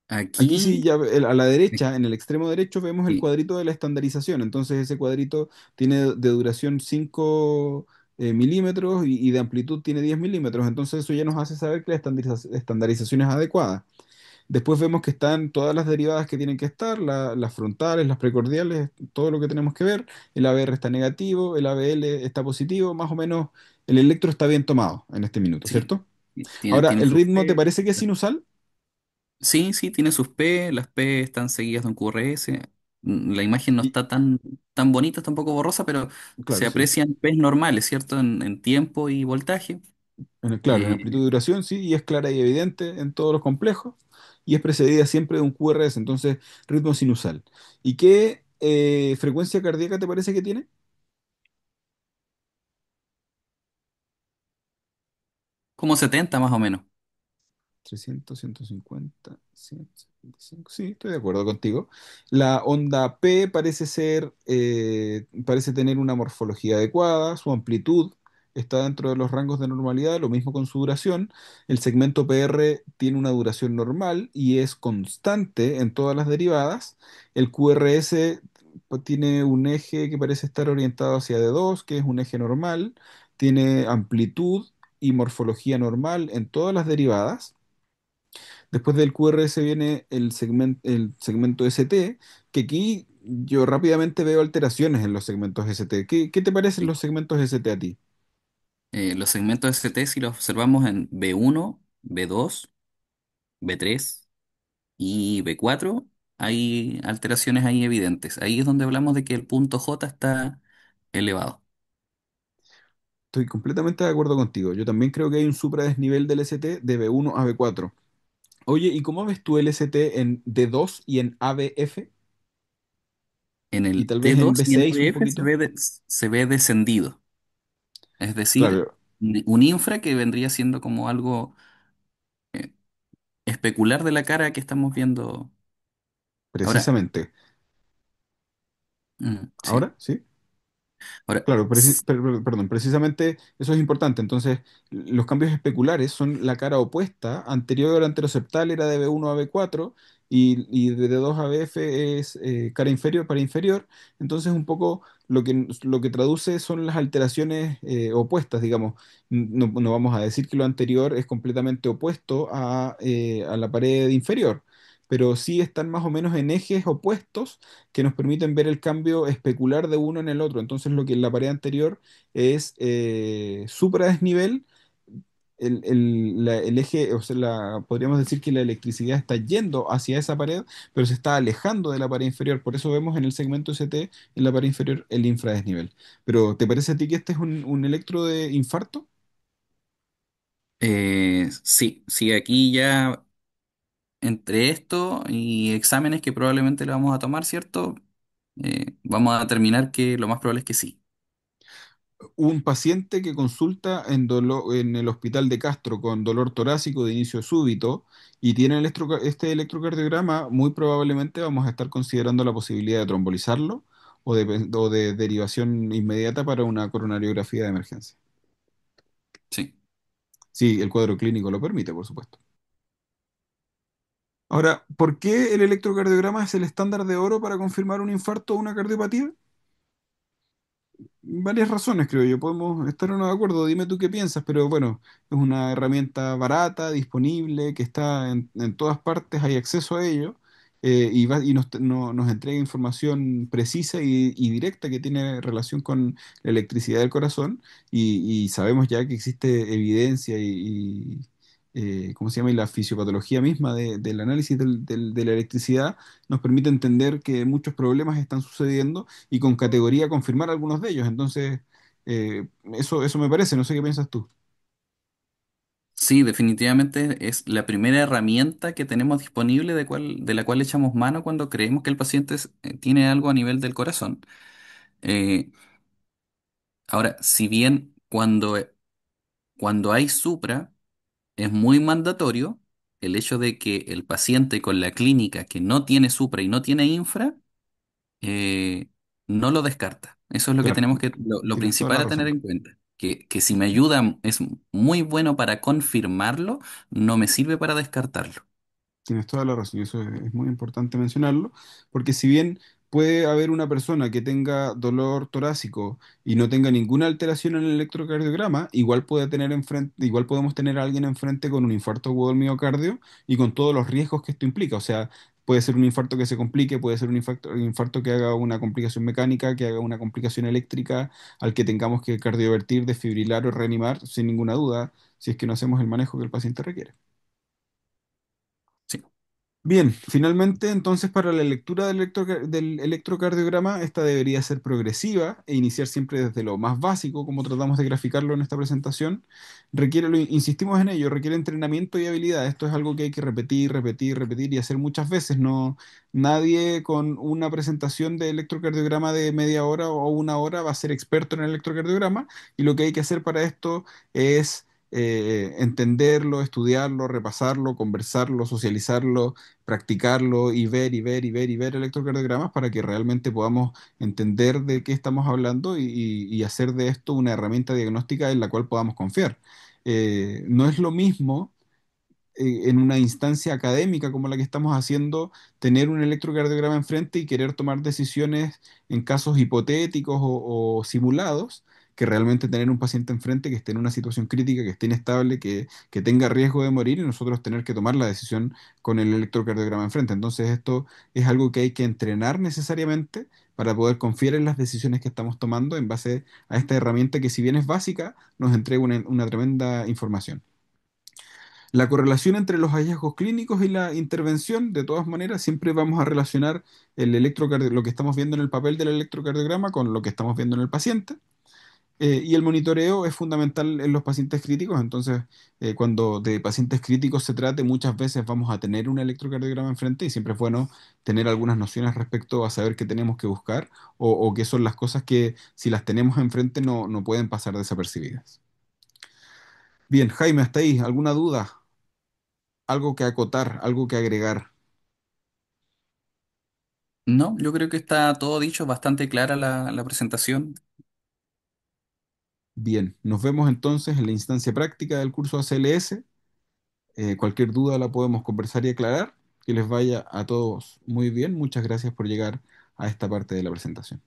Aquí sí, Aquí, ya a la derecha, en el extremo derecho, vemos el sí, cuadrito de la estandarización. Entonces ese cuadrito tiene de duración 5 milímetros y de amplitud tiene 10 milímetros. Entonces eso ya nos hace saber que la estandarización es adecuada. Después vemos que están todas las derivadas que tienen que estar, las frontales, las precordiales, todo lo que tenemos que ver. El ABR está negativo, el ABL está positivo, más o menos el electro está bien tomado en este minuto, sí. ¿cierto? Tiene, Ahora, tiene ¿el sus ritmo te P. parece que es sinusal? Sí, sí, tiene sus P. Las P están seguidas de un QRS. La imagen no Y, está tan bonita, está un poco borrosa, pero se claro, sí. aprecian P's normales, ¿cierto? En tiempo y voltaje. Claro, en amplitud Eh, y duración sí, y es clara y evidente en todos los complejos, y es precedida siempre de un QRS, entonces ritmo sinusal. ¿Y qué frecuencia cardíaca te parece que tiene? Como 70 más o menos. 300, 150, 175. Sí, estoy de acuerdo contigo. La onda P parece tener una morfología adecuada, su amplitud está dentro de los rangos de normalidad, lo mismo con su duración. El segmento PR tiene una duración normal y es constante en todas las derivadas. El QRS pues, tiene un eje que parece estar orientado hacia D2, que es un eje normal, tiene amplitud y morfología normal en todas las derivadas. Después del QRS viene el segmento ST, que aquí yo rápidamente veo alteraciones en los segmentos ST. ¿Qué te parecen Sí. los segmentos ST a ti? Los segmentos ST, si los observamos en B1, B2, B3 y B4, hay alteraciones ahí evidentes. Ahí es donde hablamos de que el punto J está elevado. Estoy completamente de acuerdo contigo. Yo también creo que hay un supradesnivel del ST de B1 a B4. Oye, ¿y cómo ves tú el ST en D2 y en ABF? En Y el tal vez en T2 y en B6 un ABF poquito. se ve descendido. Es decir, Claro, un infra que vendría siendo como algo eh, especular de la cara que estamos viendo ahora. precisamente. Sí. ¿Ahora? ¿Sí? Ahora, Claro, perdón, precisamente eso es importante. Entonces, los cambios especulares son la cara opuesta. Anterior anteroseptal era de B1 a B4 y de D2 a BF es cara inferior para inferior. Entonces, un poco lo que traduce son las alteraciones opuestas, digamos. No vamos a decir que lo anterior es completamente opuesto a la pared inferior, pero sí están más o menos en ejes opuestos que nos permiten ver el cambio especular de uno en el otro. Entonces, lo que en la pared anterior es supradesnivel, el eje, o sea, podríamos decir que la electricidad está yendo hacia esa pared, pero se está alejando de la pared inferior. Por eso vemos en el segmento ST, en la pared inferior, el infradesnivel. Pero, ¿te parece a ti que este es un electro de infarto? sí, sí, aquí ya entre esto y exámenes que probablemente le vamos a tomar, ¿cierto? Vamos a determinar que lo más probable es que sí. Un paciente que consulta en el hospital de Castro con dolor torácico de inicio súbito y tiene este electrocardiograma, muy probablemente vamos a estar considerando la posibilidad de trombolizarlo o de derivación inmediata para una coronariografía de emergencia. Sí. Sí, el cuadro clínico lo permite, por supuesto. Ahora, ¿por qué el electrocardiograma es el estándar de oro para confirmar un infarto o una cardiopatía? Varias razones, creo yo. Podemos estar o no de acuerdo. Dime tú qué piensas, pero bueno, es una herramienta barata, disponible, que está en todas partes, hay acceso a ello, y nos entrega información precisa y directa que tiene relación con la electricidad del corazón, y sabemos ya que existe evidencia ¿cómo se llama? Y la fisiopatología misma del análisis de la electricidad nos permite entender que muchos problemas están sucediendo y con categoría confirmar algunos de ellos. Entonces, eso me parece, no sé qué piensas tú. Sí, definitivamente es la primera herramienta que tenemos disponible de la cual echamos mano cuando creemos que el paciente tiene algo a nivel del corazón. Eh, Ahora, si bien cuando hay supra, es muy mandatorio el hecho de que el paciente con la clínica que no tiene supra y no tiene infra, eh, no lo descarta. Eso es lo que Claro, tenemos lo tienes toda la principal a tener razón. en cuenta. Que si me ayuda es muy bueno para confirmarlo, no me sirve para descartarlo. Tienes toda la razón, y eso es muy importante mencionarlo, porque si bien puede haber una persona que tenga dolor torácico y no tenga ninguna alteración en el electrocardiograma, igual puede tener enfrente, igual podemos tener a alguien enfrente con un infarto agudo del miocardio y con todos los riesgos que esto implica. O sea, puede ser un infarto que se complique, puede ser un infarto que haga una complicación mecánica, que haga una complicación eléctrica, al que tengamos que cardiovertir, desfibrilar o reanimar, sin ninguna duda, si es que no hacemos el manejo que el paciente requiere. Sí. Bien, finalmente, entonces para la lectura del electrocardiograma, esta debería ser progresiva e iniciar siempre desde lo más básico, como tratamos de graficarlo en esta presentación. Insistimos en ello, requiere entrenamiento y habilidad. Esto es algo que hay que repetir, repetir, repetir y hacer muchas veces. No, nadie con una presentación de electrocardiograma de media hora o una hora va a ser experto en el electrocardiograma, y lo que hay que hacer para esto es entenderlo, estudiarlo, repasarlo, conversarlo, socializarlo, practicarlo y ver y ver y ver y ver electrocardiogramas para que realmente podamos entender de qué estamos hablando y hacer de esto una herramienta diagnóstica en la cual podamos confiar. No es lo mismo en una instancia académica como la que estamos haciendo, tener un electrocardiograma enfrente y querer tomar decisiones en casos hipotéticos o simulados, que realmente tener un paciente enfrente que esté en una situación crítica, que esté inestable, que tenga riesgo de morir y nosotros tener que tomar la decisión con el electrocardiograma enfrente. Entonces esto es algo que hay que entrenar necesariamente para poder confiar en las decisiones que estamos tomando en base a esta herramienta que, si bien es básica, nos entrega una tremenda información. La correlación entre los hallazgos clínicos y la intervención, de todas maneras, siempre vamos a relacionar lo que estamos viendo en el papel del electrocardiograma con lo que estamos viendo en el paciente. Y el monitoreo es fundamental en los pacientes críticos, entonces cuando de pacientes críticos se trate, muchas veces vamos a tener un electrocardiograma enfrente y siempre es bueno tener algunas nociones respecto a saber qué tenemos que buscar o qué son las cosas que, si las tenemos enfrente, no pueden pasar desapercibidas. Bien, Jaime, hasta ahí. ¿Alguna duda? ¿Algo que acotar? ¿Algo que agregar? No, yo creo que está todo dicho, bastante clara la presentación. Bien, nos vemos entonces en la instancia práctica del curso ACLS. Cualquier duda la podemos conversar y aclarar. Que les vaya a todos muy bien. Muchas gracias por llegar a esta parte de la presentación.